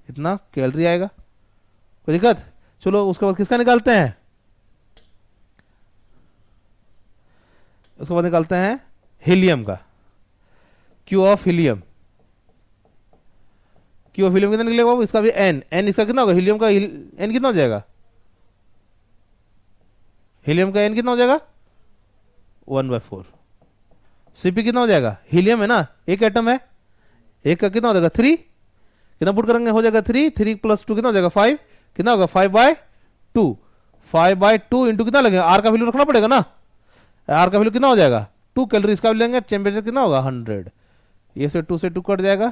इतना कैलोरी आएगा। कोई दिक्कत, चलो उसके बाद किसका निकालते हैं, उसके बाद निकालते हैं हीलियम का, Q of helium. Q of helium कितना निकलेगा बाबू, इसका भी एन, एन इसका कितना होगा, हीलियम का एन कितना हो जाएगा, हीलियम का एन कितना हो जाएगा 1/4। सीपी कितना हो जाएगा, हीलियम है ना, एक एटम है, एक का कितना हो जाएगा 3, कितना पुट करेंगे हो जाएगा 3, 3 प्लस 2 कितना हो जाएगा 5, कितना होगा 5/2, 5/2 इंटू कितना लगेगा, आर का वैल्यू रखना पड़ेगा ना, आर का वैल्यू कितना हो जाएगा 2 कैलोरी, इसका भी लेंगे, टेम्परेचर कितना होगा 100। ये से 2 से 2 कट जाएगा,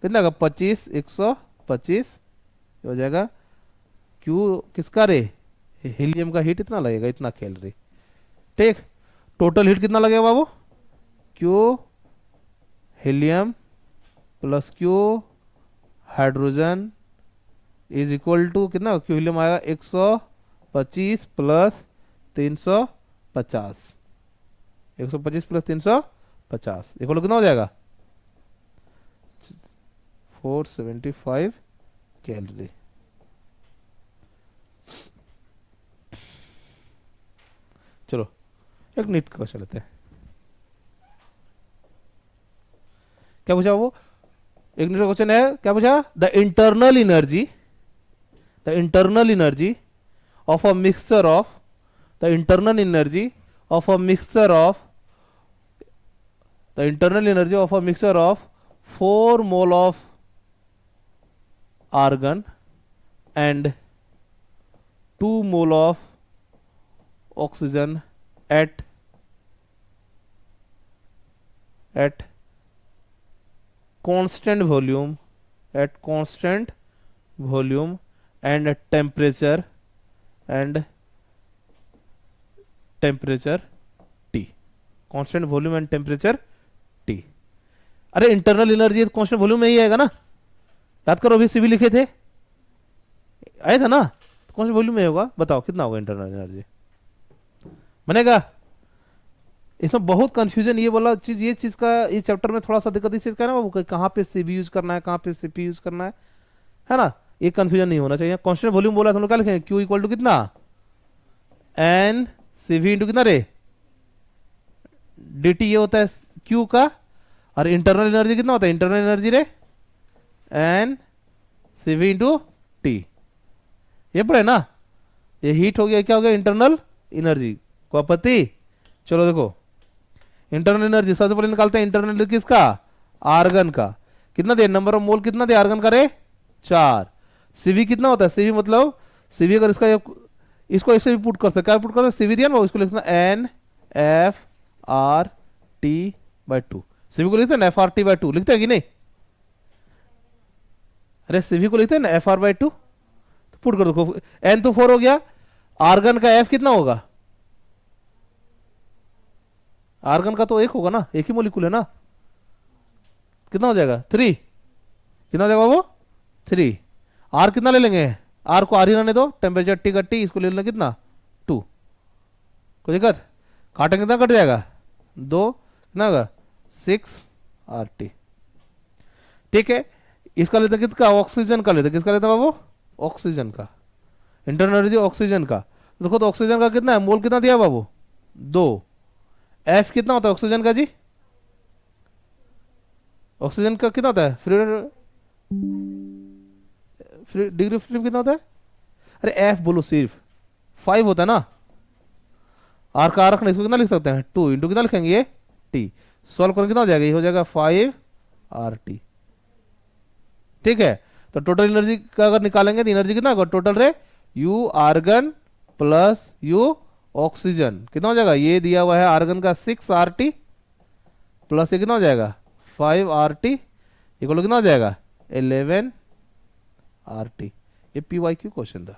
कितना होगा 25, 125 हो जाएगा। क्यू किसका रे, हीलियम का हीट इतना लगेगा, इतना कैलोरी। ठीक, टोटल हीट कितना लगेगा बाबू, Q helium plus Q hydrogen is equal to कितना, क्यू हीलियम आएगा 125 प्लस 350, 125 प्लस 350 इक्वल कितना हो जाएगा 475 कैलोरी। चलो एक नीट क्वेश्चन लेते हैं, क्या पूछा वो, एक नीट क्वेश्चन है, क्या पूछा, the internal energy of a mixture of, the internal energy of a mixture of, the internal energy of a mixture of 4 mole of argon and 2 mole of oxygen at constant volume and temperature T, constant volume and temperature T। अरे internal energy constant volume में ही आएगा ना, याद करो अभी CV लिखे थे, आया था ना, तो कौन से वॉल्यूम में होगा बताओ, कितना होगा इंटरनल एनर्जी बनेगा। इसमें बहुत कंफ्यूजन, ये बोला चीज, ये चीज का इस चैप्टर में थोड़ा सा दिक्कत इस चीज का ना बाबू, कहाँ पे सीवी यूज करना है, कहाँ पे सीपी यूज करना है ना, ये कंफ्यूजन नहीं होना चाहिए। कांस्टेंट वॉल्यूम बोला तो हम लोग क्या लिखेंगे, क्यू इक्वल टू कितना एन सीवी इंटू कितना रे dt, ये होता है क्यू का, और इंटरनल एनर्जी कितना होता है, इंटरनल एनर्जी रे एन सीवी इंटू टी, ये पढ़े ना, ये हीट हो गया, क्या हो गया इंटरनल एनर्जी को आपत्ति। चलो देखो इंटरनल एनर्जी सबसे पहले निकालते हैं, इंटरनल एनर्जी किसका, आर्गन का, कितना दे, नंबर ऑफ मोल कितना दे आर्गन का रे 4। सीवी कितना होता है, सीवी मतलब सीवी अगर इसका इसको ऐसे भी पुट कर सकते, क्या पुट करते हैं, सीवी दिया ना, इसको लिखना N F R T by 2, CV को लिखते हैं एफ आर टी बाई 2, लिखते हैं कि नहीं, अरे सीवी को लिखते हैं ना एफ आर बाई 2, तो पुट कर दो, एन तो 4 हो गया, आर्गन का एफ कितना होगा, आर्गन का तो 1 होगा ना, एक ही मोलिक्यूल है ना, कितना हो जाएगा 3, कितना हो जाएगा वो 3, आर कितना ले लेंगे, आर को आर ही रहने दो, टेम्परेचर टी का टी, इसको ले लेना कितना 2, कोई दिक्कत, काटेंगे कितना कट जाएगा 2, कितना होगा 6 आर टी। ठीक है, इसका लेते किसका, ऑक्सीजन का लेते, किसका लेते बाबू, ऑक्सीजन का, इंटरनल एनर्जी ऑक्सीजन का। देखो तो ऑक्सीजन का कितना है, मोल कितना दिया बाबू 2, एफ कितना होता है ऑक्सीजन का जी, ऑक्सीजन का कितना होता है फ्री डिग्री फ्रीडम कितना होता है, अरे एफ बोलो सिर्फ 5 होता है ना, आर का आर रखना, इसको कितना लिख सकते हैं 2 इंटू कितना लिखेंगे ये टी, सॉल्व करेंगे कितना हो जाएगा, ये हो जाएगा 5 आर टी। ठीक है, तो टोटल एनर्जी का अगर निकालेंगे तो एनर्जी कितना होगा टोटल रे, U argon plus U oxygen कितना हो जाएगा, ये दिया हुआ है आर्गन का 6 आर टी प्लस ये कितना हो जाएगा 5 आर टी इक्वल कितना हो जाएगा 11 आर टी। ये पी वाई क्यू क्वेश्चन था।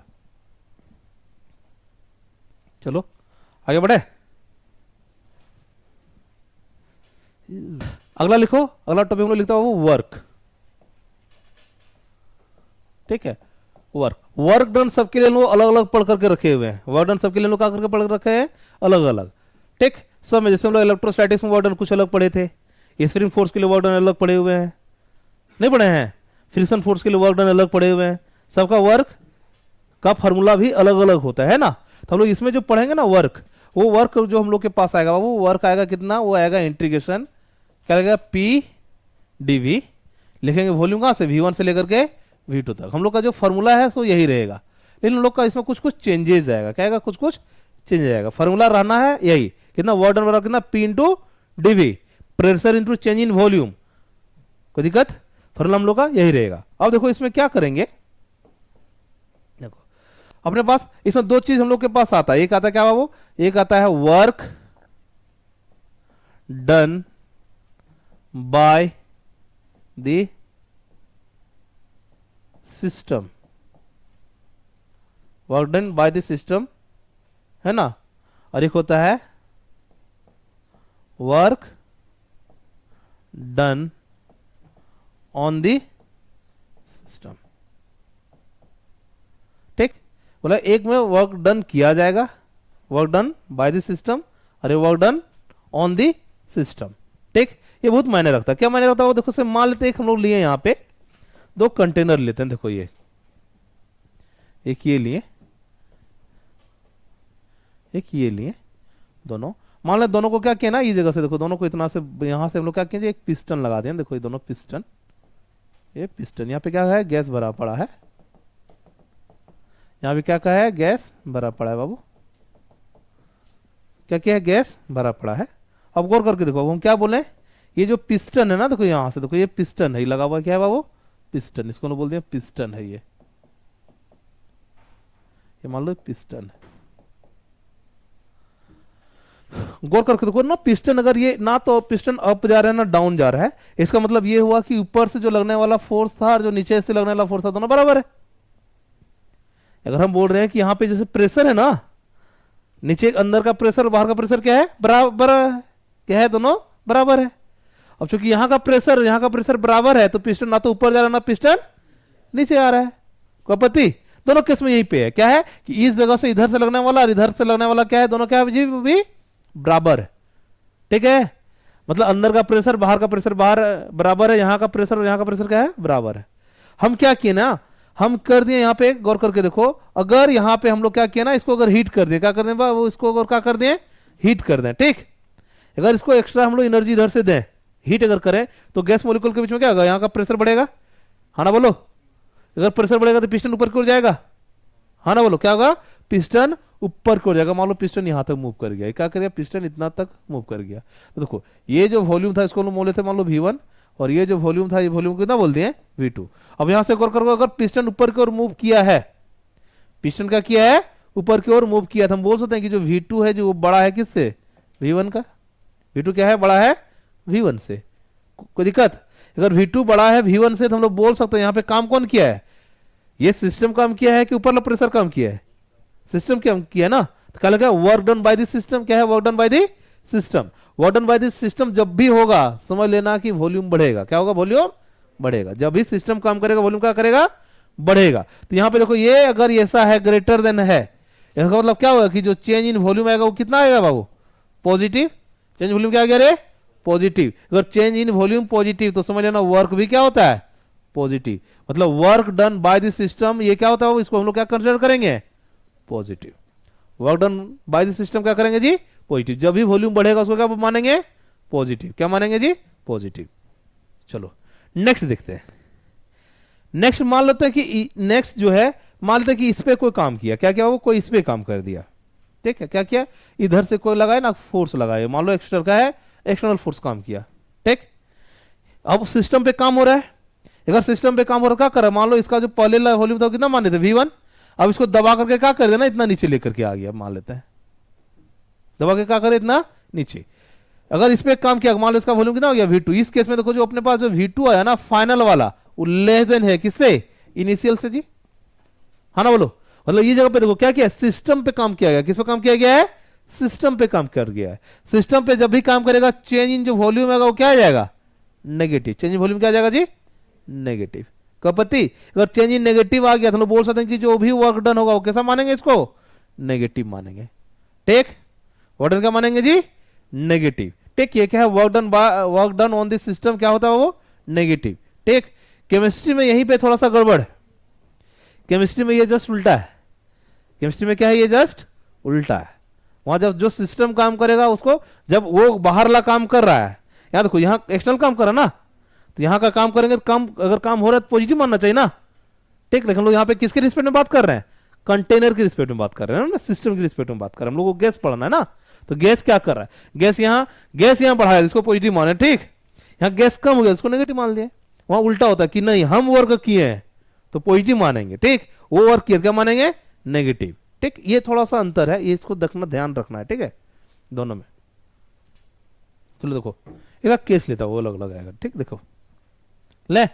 चलो आगे बढ़े, अगला लिखो, अगला टॉपिक हम लोग लिखता हूं वर्क। ठीक है, वर्क डन सबके लिए लोग अलग अलग पढ़ करके रखे हुए हैं, वर्क डन सबके लिए लोग क्या करके पढ़ रखे हैं अलग अलग। ठीक, सब में जैसे हम लोग इलेक्ट्रोस्टैटिक्स में वर्क डन कुछ अलग पढ़े थे, स्प्रिंग फोर्स के लिए वर्क डन अलग पढ़े हुए हैं, नहीं पढ़े हैं, फ्रिक्शन फोर्स के लिए वर्क डन अलग पढ़े हुए हैं, सबका वर्क का फॉर्मूला भी अलग अलग होता है ना। तो हम लोग इसमें जो पढ़ेंगे ना वर्क, वो वर्क जो हम लोग के पास आएगा वो वर्क आएगा कितना, वो आएगा इंटीग्रेशन क्या लगेगा पी डीवी, लिखेंगे वॉल्यूम कहां से V1 से लेकर के V2 तक, हम लोग का जो फॉर्मूला है सो यही रहेगा, लेकिन हम लोग का इसमें कुछ कुछ चेंजेस आएगा, क्या आएगा कुछ कुछ चेंज आएगा, फॉर्मूला रहना है यही कितना वर्क डन बराबर कितना P into DV, pressure into change in volume, कोई दिक्कत, फॉर्मूला हम लोग का यही रहेगा। अब देखो इसमें क्या करेंगे, देखो अपने पास इसमें दो चीज हम लोग के पास आता है, एक आता है क्या बाबू, एक आता है work done by the system, work done by the system है ना, और एक होता है work done on the system. ठीक, बोला एक में वर्क डन किया जाएगा, work done by the system, और work done on the system. ठीक, ये बहुत मायने रखता है, क्या मायने रखता है वो देखो, से मान लेते हैं एक हम लोग लिए यहां पे दो कंटेनर लेते हैं, देखो ये एक ये लिए, एक ये लिए, दोनों मान लो दोनों को क्या किया ना, ये जगह से देखो दोनों को इतना से यहां से हम लोग क्या किए, एक पिस्टन लगा दें, देखो ये दोनों पिस्टन, ये पिस्टन यहाँ पे क्या है गैस भरा पड़ा है, यहाँ पे क्या है गैस भरा पड़ा है बाबू, क्या क्या है गैस भरा पड़ा है। अब गौर करके देखो, अब हम क्या बोले, ये जो पिस्टन है ना देखो यहां से देखो ये पिस्टन है, लगा हुआ क्या है बाबू पिस्टन, इसको बोल दिया पिस्टन है, ये मान लो पिस्टन है। गौर करके देखो ना, पिस्टन अगर ये ना तो पिस्टन अप जा रहा है ना डाउन जा रहा है, इसका मतलब ये हुआ कि ऊपर से जो लगने वाला फोर्स था और जो नीचे से लगने वाला फोर्स था दोनों बराबर है। अगर हम बोल रहे हैं कि यहां पे जैसे प्रेशर है ना, नीचे अंदर का प्रेशर और बाहर का प्रेशर क्या है बराबर है, क्या है दोनों बराबर है। अब चूंकि यहां का प्रेशर बराबर है तो पिस्टन ना तो ऊपर जा रहा है ना पिस्टन नीचे आ रहा है, कोई आपत्ति, दोनों केस में यही पे है, क्या है कि इस जगह से इधर से लगने वाला और इधर से लगने वाला क्या है, दोनों क्या है जी भी बराबर है। ठीक है, मतलब अंदर का प्रेशर बाहर का प्रेशर बाहर बराबर है, यहां का प्रेशर और यहां का प्रेशर क्या है बराबर है। हम क्या किए ना, हम कर दिए यहां पे, गौर करके देखो, अगर यहां पे हम लोग क्या किया ना, इसको अगर हीट कर दिए, क्या कर दें वो इसको अगर क्या कर दें हीट कर दें। ठीक, अगर इसको एक्स्ट्रा हम लोग एनर्जी इधर से दें, हीट अगर करें तो गैस मॉलिक्यूल के बीच में क्या होगा, यहां का प्रेशर बढ़ेगा, हाँ ना बोलो, अगर प्रेशर बढ़ेगा तो पिस्टन ऊपर की ओर जाएगा, हाँ ना बोलो, क्या होगा पिस्टन ऊपर की ओर जाएगा। मान लो पिस्टन यहां तक मूव कर गया, क्या करेगा पिस्टन इतना तक मूव कर गया, तो देखो ये जो वॉल्यूम था इसको बोले थे मान लो V1, और ये जो वॉल्यूम था ये वॉल्यूम कितना बोलते हैं V2। अब यहां से गौर करो, अगर पिस्टन ऊपर की ओर मूव किया है, पिस्टन क्या किया है ऊपर की ओर मूव किया था, हम बोल सकते हैं कि जो V2 है जो बड़ा है किससे V1 का, V2 क्या है बड़ा है V1 से, कोई दिक्कत, अगर V2 बड़ा है V1 से तो हम लोग बोल सकते हैं यहां पे काम कौन किया है, ये सिस्टम काम किया है कि ऊपर वाला प्रेशर काम किया है, सिस्टम काम किया ना, तो क्या लगा work done by the system, क्या है work done by the system. Work done by the system जब भी होगा समझ लेना कि वॉल्यूम बढ़ेगा, क्या होगा वॉल्यूम बढ़ेगा, जब भी सिस्टम काम करेगा वॉल्यूम क्या करेगा बढ़ेगा। तो यहां पे देखो ये अगर ऐसा है ग्रेटर देन है, इसका मतलब क्या होगा कि जो चेंज इन वॉल्यूम आएगा वो कितना आएगा बाबू, पॉजिटिव। चेंज वॉल्यूम क्या आ गया रे, पॉजिटिव। अगर चेंज इन वॉल्यूम पॉजिटिव तो समझ लेना वर्क भी क्या होता है, पॉजिटिव। मतलब work done by the system ये क्या होता है, इसको हम लोग क्या कंसिडर करेंगे, positive. Work done by the system क्या करेंगे जी, पॉजिटिव। जब भी वॉल्यूम बढ़ेगा उसको क्या मानेंगे, पॉजिटिव। क्या मानेंगे जी, पॉजिटिव। चलो नेक्स्ट देखते हैं। नेक्स्ट मान लेते हैं कि नेक्स्ट जो है, मान लेते हैं कि इस पे कोई काम किया, क्या क्या वो कोई इस पे काम कर दिया, ठीक है। क्या किया, इधर से कोई लगाए ना फोर्स लगाए, मान लो एक्सटर्नल का है, एक्सटर्नल फोर्स काम किया, ठीक। अब सिस्टम पे काम हो रहा है। अगर सिस्टम पे काम हो रहा है क्या कर रहा है, मान लो इसका जो पहले वॉल्यूम था कितना माने थे V1, अब इसको दबा करके क्या कर देना, इतना नीचे लेकर के आ गया, मान लेते हैं दबा के क्या करे, इतना नीचे। अगर इस पे काम किया, मान लो इसका वॉल्यूम कितना हो गया V2। इस केस में देखो जो अपने पास जो V2 आया ना फाइनल वाला, वो लेस देन है किससे, इनिशियल से जी, हाँ ना बोलो। मतलब ये जगह पे देखो क्या किया, सिस्टम पे काम किया गया। किस पे काम किया गया है, सिस्टम पे काम कर गया है। सिस्टम पे जब भी काम करेगा चेंज इन जो वॉल्यूम है वो क्या आ जाएगा, नेगेटिव। चेंज इन वॉल्यूम क्या आ जाएगा जी, नेगेटिव। कपति अगर चेंज इन नेगेटिव आ गया तो बोल सकते हैं कि जो भी वर्क डन होगा वो कैसा मानेंगे, इसको नेगेटिव मानेंगे, ठीक। वर्क डन क्या मानेंगे जी, नेगेटिव, ठीक। ये क्या है, work done on this system क्या होता है वो, नेगेटिव, ठीक। केमिस्ट्री में यहीं पे थोड़ा सा गड़बड़ है, केमिस्ट्री में ये जस्ट उल्टा है। केमिस्ट्री में क्या है, ये जस्ट उल्टा है। वहां जब जो सिस्टम काम करेगा उसको, जब वो बाहर ला काम कर रहा है, यहां देखो यहां एक्सटर्नल काम कर रहा है ना, तो यहां का काम करेंगे तो काम, अगर काम हो रहा है तो पॉजिटिव मानना चाहिए ना, ठीक। लेकिन हम लोग यहां पे किसके रिस्पेक्ट में बात कर रहे हैं, कंटेनर के रिस्पेक्ट में बात कर रहे हैं ना, सिस्टम के रिस्पेक्ट में बात कर रहे हैं। हम लोग को गैस पढ़ना है ना, तो गैस क्या कर रहा है, गैस यहां बढ़ाया, इसको पॉजिटिव माने, ठीक। यहां गैस कम हो गया, इसको नेगेटिव मान लिया। वहां उल्टा होता है कि नहीं हम वर्क किए हैं तो पॉजिटिव मानेंगे, ठीक। वो वर्क किया क्या मानेंगे, नेगेटिव, ठीक। ये थोड़ा सा अंतर है, ये इसको देखना, ध्यान रखना है, ठीक है, दोनों में। चलो देखो एक केस लेता वो अलग लगाएगा, ठीक। देखो ले,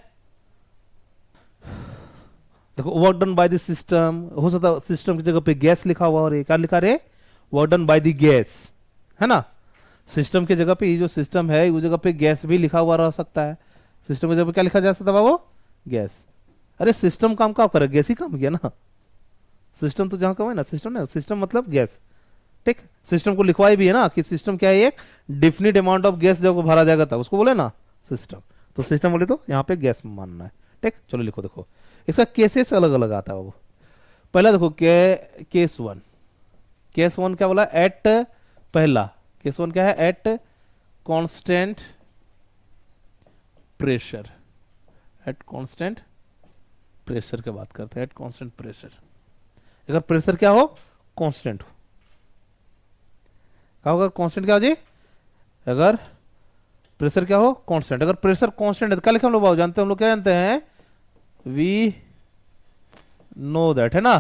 देखो work done by the system, हो सकता सिस्टम की जगह पे गैस लिखा हुआ, और क्या लिखा रहे, work done by the gas, है ना। सिस्टम की जगह पे ये जो सिस्टम है उस जगह पे गैस भी लिखा हुआ रह सकता है। सिस्टम की जगह पे क्या लिखा जा सकता है बाबू, गैस। अरे सिस्टम काम क्या करे, गैस ही काम किया ना। सिस्टम तो जहां का है ना, सिस्टम है, सिस्टम मतलब गैस, ठीक। सिस्टम को लिखवाई भी है ना कि सिस्टम क्या है, एक डिफिनिट अमाउंट ऑफ गैस जब भरा जाएगा तब उसको बोले ना सिस्टम। तो सिस्टम बोले तो यहाँ पे गैस मानना है, ठीक। चलो लिखो, देखो इसका केसेस अलग अलग आता है बाबू। पहला देखो केस वन, केस वन क्या बोला, एट, पहला केस वन क्या है, eight constant pressure, eight constant pressure की बात करते हैं, एट कांस्टेंट प्रेशर। अगर प्रेशर क्या हो, कांस्टेंट हो, क्या होगा, कांस्टेंट क्या हो जी, अगर प्रेशर क्या हो, कांस्टेंट। अगर प्रेशर कांस्टेंट है तो क्या लिखे हम लोग जानते हैं, हम लोग क्या जानते हैं, वी नो दैट, है ना।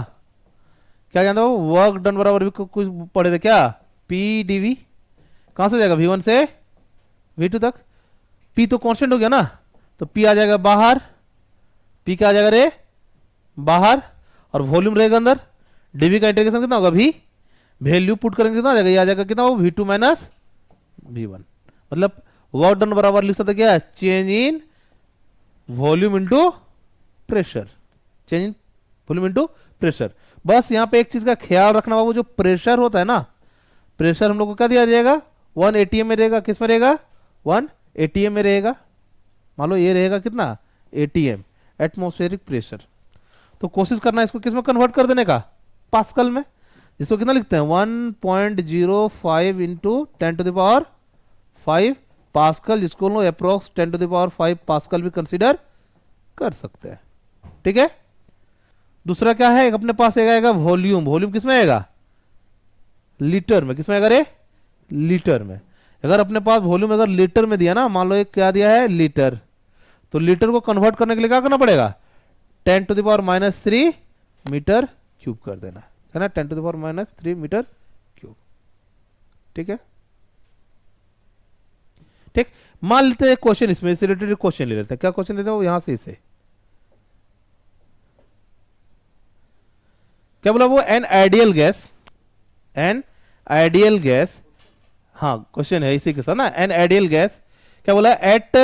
क्या जानते हो, वर्क डन बराबर भी कुछ पढ़े थे क्या, पी डीवी। कहां से जाएगा, V1 से V2 तक। P तो कांस्टेंट हो गया ना, तो P आ जाएगा बाहर, P क्या आ जाएगा रे, बाहर, और वॉल्यूम रहेगा अंदर। डीवी का इंटीग्रेशन कितना होगा, V, वैल्यू पुट करेंगे कितना आ जाएगा, ये आ जाएगा कितना, V2 माइनस V1। मतलब वर्क डन बराबर लिख सकते क्या, change in volume into pressure, change in volume into pressure. बस यहां पे एक चीज का ख्याल रखना बाबू, जो प्रेशर होता है ना, प्रेशर हम लोग को क्या दिया जाएगा, 1 ATM में रहेगा। किस में रहेगा, 1 ATM में रहेगा। मान लो ये रहेगा कितना, ATM, एटमॉस्फेरिक प्रेशर। तो कोशिश करना इसको किस में कन्वर्ट कर देने का, पास्कल में। जिसको कितना लिखते हैं, 1.05 इंटू 10⁵ पास्कल, जिसको लोग अप्रोक्स 10⁵ पास्कल भी कंसीडर कर सकते हैं, ठीक है। दूसरा क्या है, अपने पास आएगा वॉल्यूम। वॉल्यूम किसमें आएगा, लीटर में। किसमें आएगा रे, लीटर में। अगर अपने पास वॉल्यूम अगर लीटर में दिया ना, मान लो एक क्या दिया है, लीटर, तो लीटर को कन्वर्ट करने के लिए क्या करना पड़ेगा, 10⁻³ मीटर क्यूब कर देना है ना, 10⁻³ मीटर क्यूब, ठीक है, ठीक। मान लेते हैं क्वेश्चन, इसमें से रिलेटेड क्वेश्चन ले लेते हैं। क्या क्वेश्चन देते हैं वो, यहां से इसे क्या बोला वो, an ideal gas, an ideal gas, हाँ क्वेश्चन है इसी के साथ ना, एन आइडियल गैस क्या बोला, एट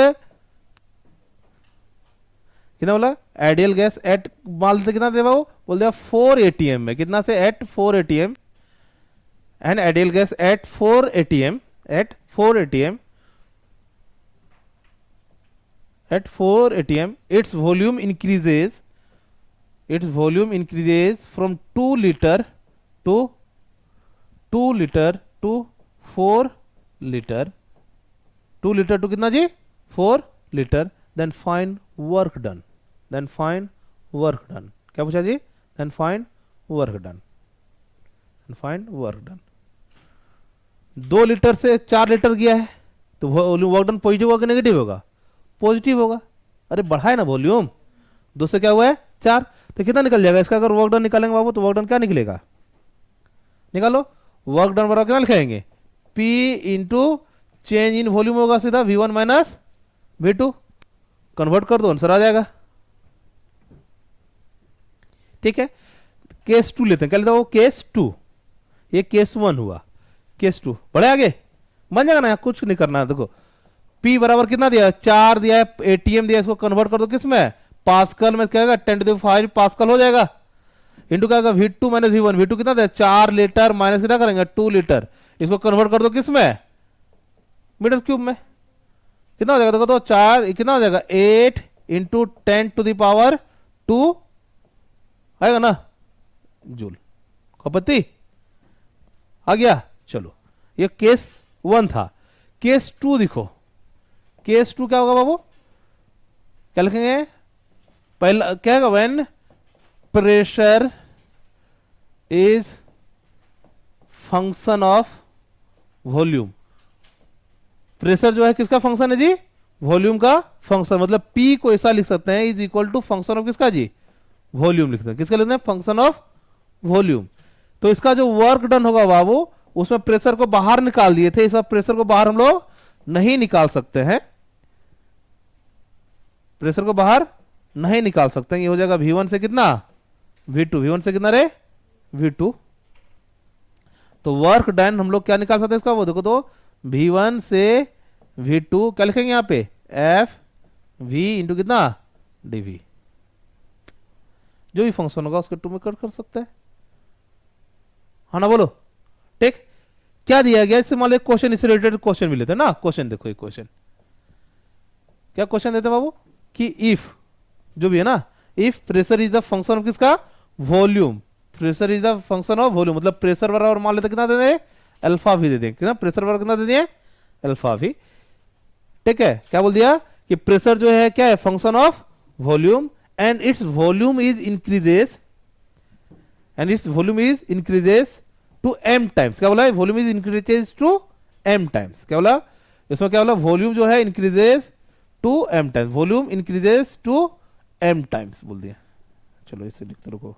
कितना बोला, आइडियल गैस एट मान लेते कितना दे वो, बोल दिया 4 ATM में, कितना से at 4 ATM, and ideal gas at 4 ATM, at 4 ATM, at 4 ATM its volume increases from 2 liter to 2 liter to 4 liter, 2 liter to कितना जी 4 liter, then find work done, क्या पूछा जी, then find work done, 2 litre से 4 litre गया है तो work done positive होगा negative होगा, positive होगा, अरे बढ़ा है ना वॉल्यूम, 2 से क्या हुआ है 4, तो कितना निकल जाएगा इसका, अगर वर्क डन निकालेंगे बाबू तो वर्क डन क्या निकलेगा, निकालो, वर्क डन बराबर कितना लिखेंगे, P into change in volume होगा सीधा V1 माइनस V2, कन्वर्ट कर दो आंसर आ जाएगा। ठीक है, केस 2 लेते हैं, क्या लेते हैं वो, केस 2, ये केस 1 हुआ, केस 2 बढ़े आगे बन जाएगा ना, कुछ नहीं करना है। देखो P बराबर कितना दिया, 4 दिया है, ATM दिया है, इसको कन्वर्ट कर दो किस में, पास्कल में, क्या 10⁵ पास्कल हो जाएगा, इंटू क्या होगा V2 माइनस V1, V2 कितना दिया 4 लीटर माइनस कितना करेंगे 2 लीटर, इसको कन्वर्ट कर दो किस में, मीटर क्यूब में, कितना हो जाएगा, देखो तो 4 कितना हो जाएगा 8 इंटू 10⁻², आएगा ना जूल, खपति आ गया। चलो ये केस 1 था, केस 2 देखो, केस 2 क्या होगा बाबू, क्या लिखेंगे, पहला क्या होगा, when pressure is function of volume, pressure जो है किसका फंक्शन है जी, वॉल्यूम का फंक्शन, मतलब P को ऐसा लिख सकते हैं is equal to function of किसका जी, वॉल्यूम लिखते हैं, किसका लिखते हैं, फंक्शन ऑफ वॉल्यूम। तो इसका जो वर्क डन होगा बाबू, उसमें प्रेशर को बाहर निकाल दिए थे, इस बार प्रेशर को बाहर हम लोग नहीं निकाल सकते हैं, प्रेशर को बाहर नहीं निकाल सकते हैं, ये हो जाएगा V1 से कितना V2, V1 से कितना रे V2, तो वर्क डन हम लोग क्या निकाल सकते हैं इसका, वो देखो तो V1 से V2 क्या लिखेंगे यहां पे F V इंटू कितना dV, जो भी फंक्शन होगा उसके 2 में कट कर सकते हैं, हाँ ना बोलो। ठीक, क्या दिया गया, इससे मान लो क्वेश्चन, इससे रिलेटेड क्वेश्चन भी लेते हैं ना, क्वेश्चन देखो ये क्वेश्चन, क्या क्वेश्चन देते हैं बाबू, कि इफ जो भी है ना, if pressure is the function of किसका, volume, pressure is the function of volume, मतलब प्रेशर बराबर मान लेते कितना दे दें, अल्फा वी दे दें, कितना प्रेशर बराबर कितना दे दिए, अल्फा वी। ठीक है, क्या बोल दिया कि प्रेशर जो है क्या है, function of volume, and its volume is increases, to m times, क्या बोला, volume is increases to m times, क्या बोला इसमें, क्या बोला, वॉल्यूम जो है increases to m times, volume increases to m times बोल दिया। चलो इसे लिखते रुको,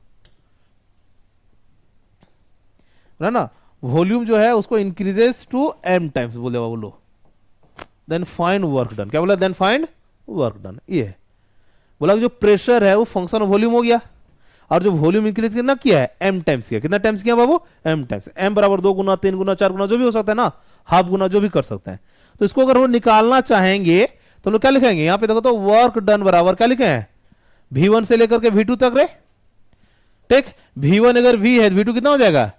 ना वॉल्यूम जो है उसको इंक्रीजेस टू m टाइम्स बोल दिया, बोलो देन फाइंड वर्क डन, क्या बोला, देन फाइंड वर्क डन, ये है बोला जो प्रेशर है वो फंक्शन ऑफ वॉल्यूम हो गया, और जो वॉल्यूम इंक्रीज कितना किया है m टाइम्स किया, कितना टाइम्स किया बाबू, m टाइम्स, m बराबर 2 गुना 3 गुना 4 गुना जो भी हो सकता है ना, हाफ गुना जो भी कर सकते हैं। तो इसको अगर वो निकालना चाहेंगे तो लोग क्या लिखेंगे, यहां पे देखो तो वर्क डन बराबर क्या लिखे हैं, V1 से लेकर के V2 तक रे, ठीक, V1 अगर V है V2 कितना हो जाएगा,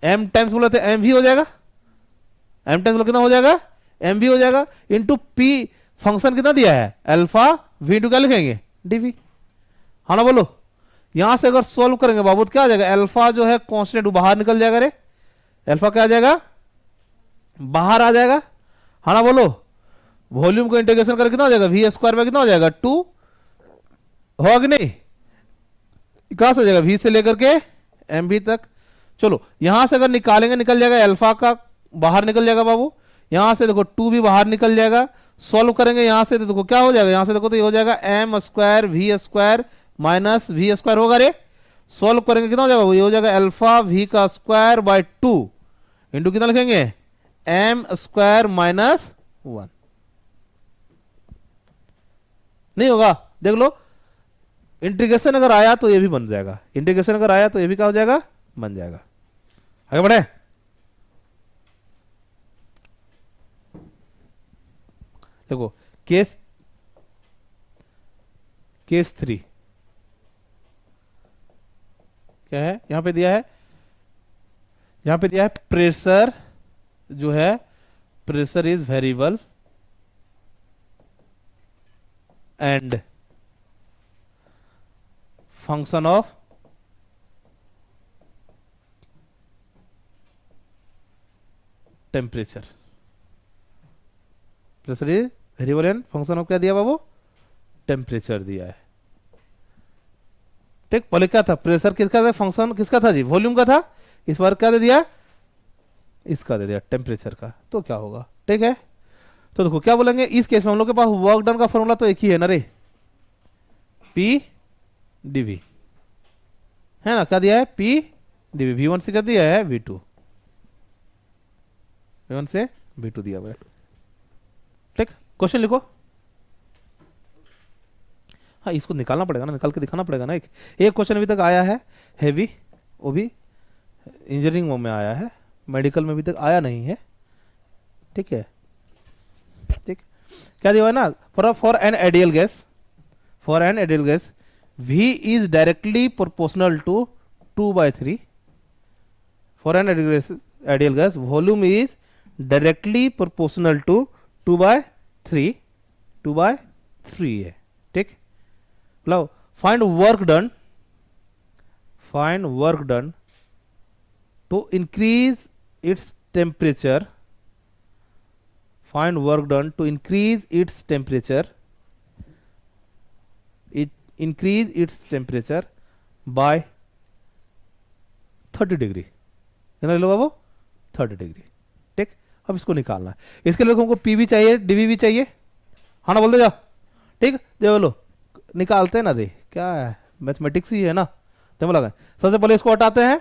m टाइम्स बोला था mv हो जाएगा, m टाइम्स बोला कितना हो जाएगा, mv हो जाएगा, इंटू P फंक्शन कितना दिया है अल्फा V2 क्या लिखेंगे dv, हाँ ना बोलो। यहां से अगर सॉल्व करेंगे बाबू तो क्या आ जाएगा, अल्फा जो है कांस्टेंट बाहर निकल जाएगा रे, अल्फा क्या आ जाएगा, बाहर आ जाएगा, हाँ ना बोलो। वॉल्यूम को इंटीग्रेशन करके कितना हो जाएगा, V² में कितना हो जाएगा 2, होगा कि नहीं, कहां से हो जाएगा, V से लेकर के mv तक। चलो यहां से अगर निकालेंगे निकल जाएगा, अल्फा का बाहर निकल जाएगा बाबू, यहां से देखो 2 भी बाहर निकल जाएगा, सॉल्व करेंगे यहां से तो देखो क्या हो जाएगा, यहां से देखो तो ये हो जाएगा m² V² माइनस V² होगा रे, सॉल्व करेंगे कितना हो जाएगा, ये हो जाएगा अल्फा V² बाय 2 इंटू कितना लिखेंगे m² माइनस 1, नहीं होगा, देख लो इंटीग्रेशन अगर आया तो ये भी बन जाएगा, इंटीग्रेशन अगर आया तो ये भी क्या हो जाएगा, बन जाएगा। आगे बढ़े, देखो केस केस 3 क्या है, यहां पे दिया है, यहां पे दिया है प्रेशर जो है, pressure is variable and function of temperature. Pressure is variable and function of क्या दिया बाबू, टेम्परेचर दिया है। ठीक, पहले क्या था, प्रेशर किसका था, फंक्शन किसका था जी, वॉल्यूम का था, इस बार क्या दे दिया, इसका दे दिया टेम्परेचर का, तो क्या होगा। ठीक है, तो देखो क्या बोलेंगे इस केस में हम लोग के पास वर्क डन का फॉर्मूला तो एक ही है ना रे, पी डीवी है ना, क्या दिया है पी डीवी, V1 से क्या दिया है V2, V1 से V2 दिया हुआ है। ठीक, क्वेश्चन लिखो। हाँ इसको निकालना पड़ेगा ना, निकाल के दिखाना पड़ेगा ना। एक क्वेश्चन अभी तक आया है हैवी, वो भी इंजीनियरिंग में आया है, मेडिकल में अभी तक आया नहीं है। ठीक है, ठीक, क्या दिया है ना, for an ideal gas, for an ideal gas V is directly proportional to 2/3, for an ideal gas volume is directly proportional to 2/3, 2/3 है। ठीक, लो find work done to increase its temperature, find work done to increase its temperature, increase its temperature by 30 degree, कितना लो बाबू 30 degree. ठीक, अब इसको निकालना है, इसके लिए हमको पी भी चाहिए, डीवी भी चाहिए, हाँ ना बोल दे जाओ। ठीक, देखो लो निकालते हैं ना रे, क्या है मैथमेटिक्स ही है ना, तो लगा सबसे पहले इसको हटाते हैं,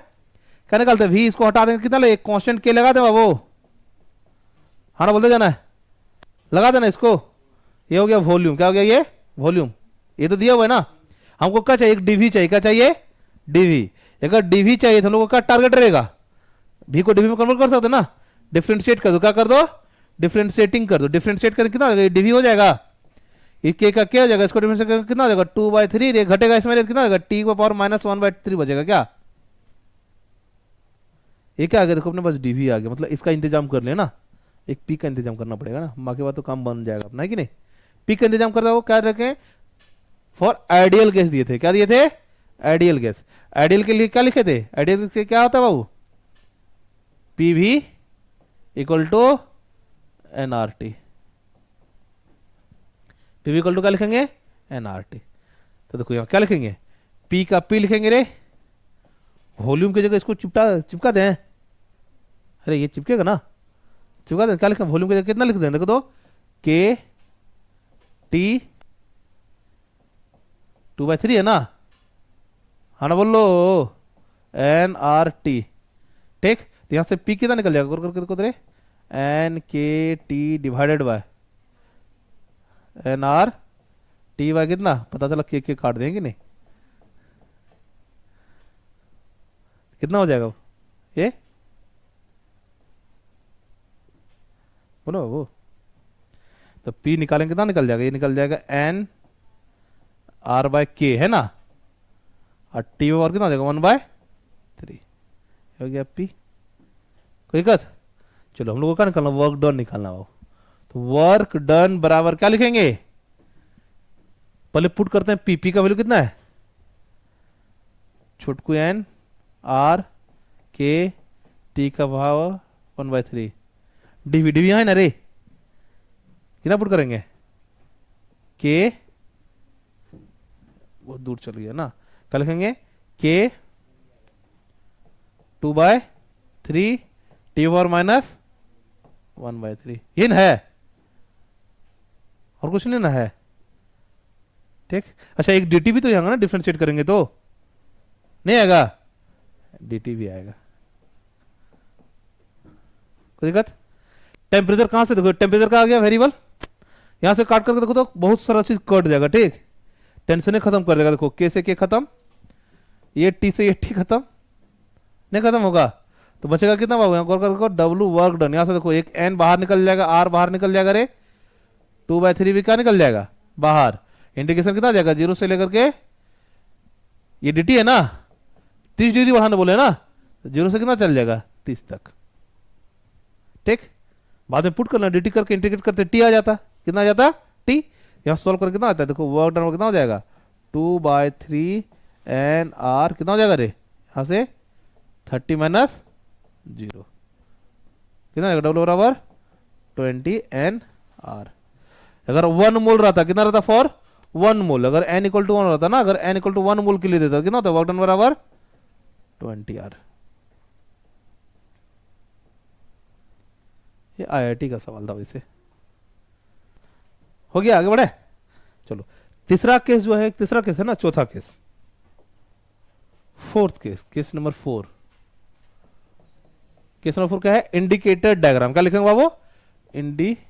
क्या निकालते हैं V, इसको हटा देंगे, कितना ले, एक कांस्टेंट के लगा दे बाबू, हाँ ना बोलते जाना है, लगा देना इसको, ये हो गया वॉल्यूम, क्या हो गया ये वॉल्यूम, ये तो दिया हुआ है ना। हमको क्या चाहिए, एक डीवी चाहिए, क्या चाहिए डीवी, अगर डीवी चाहिए तो हम लोग को क्या टारगेट रहेगा, भी को डीवी में कन्वर्ट कर सकते ना, डिफरेंशिएट कर दो, क्या कर दो डिफरेंशिएटिंग कर दो, डिफरेंशिएट करके कितना हो जाएगा डीवी हो जाएगा, ये के का क्या हो जाएगा, इसको डिफरेंशिएट करके कितना हो जाएगा 2/3, ये घटेगा इसमें कितना हो जाएगा टी को पावर -1/3 बचेगा, क्या ये क्या आ गया, देखो अपने पास डीवी आ गया, मतलब इसका इंतजाम कर लेना, एक पी का इंतजाम करना पड़ेगा ना, बाकी बात तो काम बन जाएगा अपना, है कि नहीं। पी का इंतजाम करता हो, क्या रखें, फॉर आइडियल गैस दिए थे, क्या दिए थे आइडियल गैस, आइडियल के लिए क्या लिखे थे, आइडियल के क्या होता है बाबू, P V equal to N R T, P V equal to क्या लिखेंगे एन आर टी। तो देखो यहाँ क्या लिखेंगे, पी का पी लिखेंगे रे, वॉल्यूम की जगह इसको चिपका दें, अरे ये चिपकेगा ना, चिपका दें, क्या लिखें वॉल्यूम की जगह कितना लिख दें, देखो तो के टी 2/3 है ना, हाँ ना बोल लो एन आर टी। ठीक, तो यहां से पी कितना निकल जाएगा, कर करके देखो तेरे, N K T divided by N R T by कितना, पता चला के काट देंगे नहीं, कितना हो जाएगा ये, बोलो वो, तो पी निकालेंगे कितना निकल जाएगा, ये निकल जाएगा एन आर बाय के है ना, और टी और कितना हो जाएगा 1/3 हो गया पी, कोई दिक्कत। चलो हम लोग को क्या निकालना, वर्क डन निकालना हो, तो वर्क डन बराबर क्या लिखेंगे, पहले पुट करते हैं पी का वैल्यू कितना है, छोटकू एन आर के टी का भाव 1/3, डीवी डीवी है ना रे, कितना पुट करेंगे, के बहुत दूर चल गया ना, क्या लिखेंगे के 2/3 टी पावर -1/3, ये ना है और कुछ नहीं ना है। ठीक, अच्छा एक dt भी तो आएगा ना, डिफरेंशिएट करेंगे तो नहीं आएगा, dt भी आएगा, कोई दिक्कत। टेम्परेचर कहां से देखो, टेम्परेचर का आ गया वेरिएबल, यहां से काट करके देखो तो बहुत सारा चीज कट जाएगा। ठीक, टेंशन खत्म कर देगा, देखो के से के खत्म, ये टी से ये टी खत्म, नहीं खत्म होगा तो बचेगा कितना बाबू, यहाँ डब्ल्यू वर्क डन, यहां से देखो एक एन बाहर निकल जाएगा, आर बाहर निकल जाएगा रे, 2/3 भी क्या निकल जाएगा बाहर, इंटीग्रेशन कितना आ जाएगा, 0 से लेकर के, ये dt है ना, 30 डिग्री बढ़ाने बोले ना, 0 से कितना चल जाएगा, 30 तक। ठीक, बाद में पुट करना, dt करके इंटीग्रेट करते t आ जाता, कितना आ जाता, t। यहां सॉल्व करके कितना आता है, देखो वर्क डन कितना हो जाएगा, 2/3 n r, कितना हो जाएगा रे, यहां से 30 माइनस 0, कितना आएगा, W बराबर 20 n r। अगर 1 मोल रहता, कितना रहता, फॉर 1 मोल, अगर n इक्वल टू 1 रहता ना, अगर n इक्वल टू 1 मोल के लिए देता, कितना होता, वर्क डन बराबर 20 r। ये IIT का सवाल था वैसे। हो गया, आगे बढ़े, चलो तीसरा केस जो है, तीसरा केस है ना, चौथा case, fourth case, case number 4। Case number 4 क्या है, इंडिकेटर डायग्राम। क्या लिखेंगे बाबू, इंडिकेटर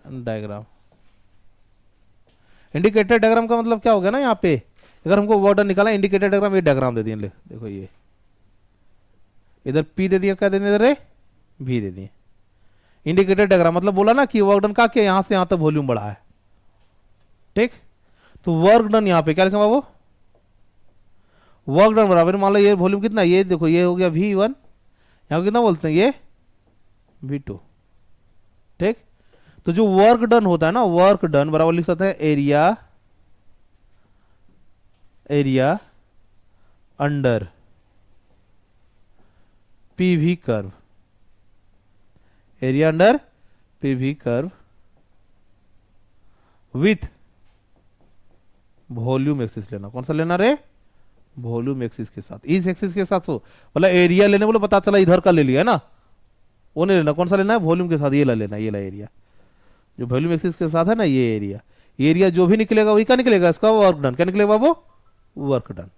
डायग्राम। इंडिकेटर डायग्राम का मतलब क्या हो गया ना, यहां पे अगर हमको वर्ड निकाला, इंडिकेटर डायग्राम, ये डायग्राम दे दिए, ले देखो, ये इधर P दे दिया, क्या दे दिया, इधर V दे दिए। इंडिकेटर डायग्राम मतलब बोला ना कि वर्क डन का क्या, यहां से यहां तक वॉल्यूम बढ़ा है। ठीक, तो वर्क डन यहां पे क्या लिखें बाबू, वर्क डन बराबर, मान लो ये वॉल्यूम कितना, ये देखो, ये हो गया V1, यहां कितना बोलते हैं, ये V2। ठीक, तो जो वर्क डन होता है ना, वर्क डन बराबर लिख सकते हैं area under PV curve, area under PV curve with volume axis लेना। कौन सा लेना रे, वॉल्यूम एक्सिस के साथ, इस एक्सिस के साथ। सो मतलब एरिया लेने बोले, पता चला इधर का ले लिया है ना, वो नहीं लेना, कौन सा लेना है, वॉल्यूम के साथ, ये ला लेना, ये ला एरिया जो वॉल्यूम एक्सिस के साथ है ना, ये एरिया। एरिया जो भी निकलेगा वही क्या निकलेगा, इसका वर्क डन। क्या निकलेगा बाबू, वर्क डन।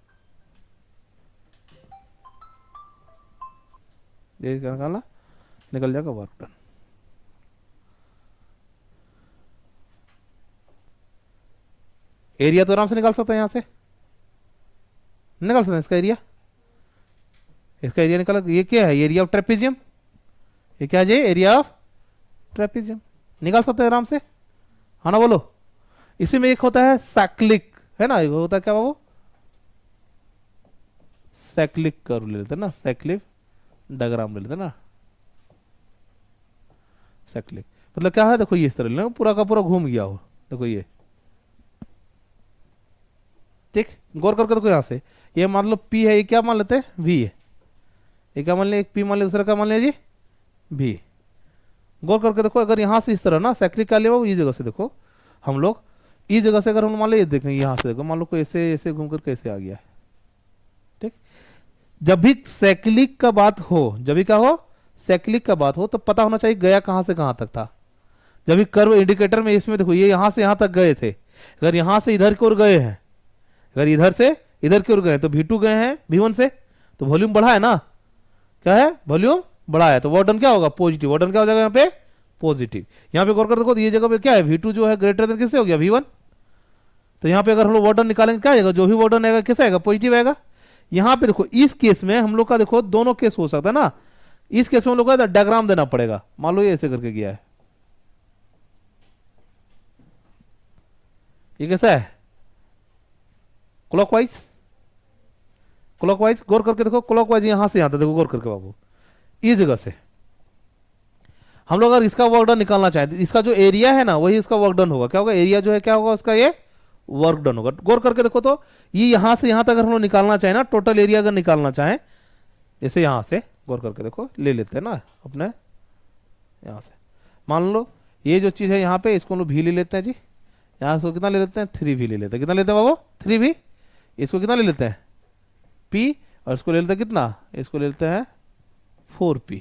ये क्या निकालना, निकल जाएगा वर्क डन। एरिया तो आराम से निकाल सकते हैं, यहां से निकाल सकते हैं इसका एरिया, इसका एरिया निकाला। ये क्या है, एरिया ऑफ ट्रेपेजियम, ये क्या है, एरिया ऑफ ट्रेपेजियम, निकाल सकते हैं आराम से, हाँ ना, बोलो। इसी में एक होता है साइक्लिक, है ना, एक होता है क्या बाबू, साइक्लिक कर्व ले लेते हैं ना, साइक्लिक डायग्राम ले लेते हैं ना। साइक्लिक मतलब क्या है, देखो ये इस तरह लेना, पूरा का पूरा घूम गया हो, देखो ये। ठीक, गौर करके देखो, यहां से ये मान लो P है, ये क्या मान लेते हैं, V है, ये क्या मान लिया, एक P मान लिया, दूसरा क्या मान लिया जी, V। गौर करके देखो, अगर यहां से इस तरह ना साइक्लिक का लिया, इस जगह से देखो, हम लोग इस जगह से अगर हम मान लो, ये देखें यहां से देखो, मान लो कोई ऐसे ऐसे घूम कर कैसे आ गया है। ठीक, जब भी साइक्लिक का बात हो, जब भी क्या हो, साइक्लिक का बात हो, तो पता होना चाहिए गया कहां से कहां तक था। जब भी कर्व इंडिकेटर में इसमें देखो, ये यहां से यहां तक गए थे, अगर यहां से इधर की ओर गए हैं, अगर इधर से इधर की ओर गए तो V2 गए हैं V1 से, तो वॉल्यूम बढ़ा है ना, क्या है, वॉल्यूम बढ़ा है, तो वर्क डन क्या होगा, पॉजिटिव। वर्क डन क्या हो जाएगा यहाँ पे, पॉजिटिव। यहाँ पे गौर कर देखो, तो ये जगह पे क्या है, V2 जो है ग्रेटर देन किससे हो गया, V1। तो यहाँ पे अगर हम लोग वर्क डन निकालेंगे, क्या आएगा, जो भी वर्क डन आएगा कैसा आएगा, पॉजिटिव आएगा। यहाँ पे देखो, इस केस में हम लोग का देखो दोनों केस हो सकता है ना। इस केस में हम लोग का डायग्राम देना पड़ेगा, मान लो ये ऐसे करके गया है, ये कैसा है, क्लॉकवाइज, क्लॉकवाइज। गौर करके देखो, क्लॉकवाइज यहां से यहां तक देखो, गौर करके बाबू, इस जगह से हम लोग अगर इसका वर्क डन निकालना चाहें, तो इसका जो एरिया है ना, वही इसका वर्क डन होगा। क्या होगा, एरिया जो है क्या होगा उसका, ये वर्क डन होगा। गौर करके देखो, तो ये यहां से यहां तक अगर हम लोग निकालना चाहें ना, टोटल एरिया अगर निकालना चाहें, जैसे यहां से गौर करके देखो, ले लेते हैं ना अपने यहां से, मान लो ये जो चीज है यहाँ पे, इसको हम लोग V ले लेते हैं जी, यहां से कितना ले लेते हैं, 3V ले लेते हैं। कितना लेते हैं बाबू, 3V। इसको कितना ले लेते हैं, P, और इसको ले लेते हैं कितना, इसको ले लेते हैं 4P।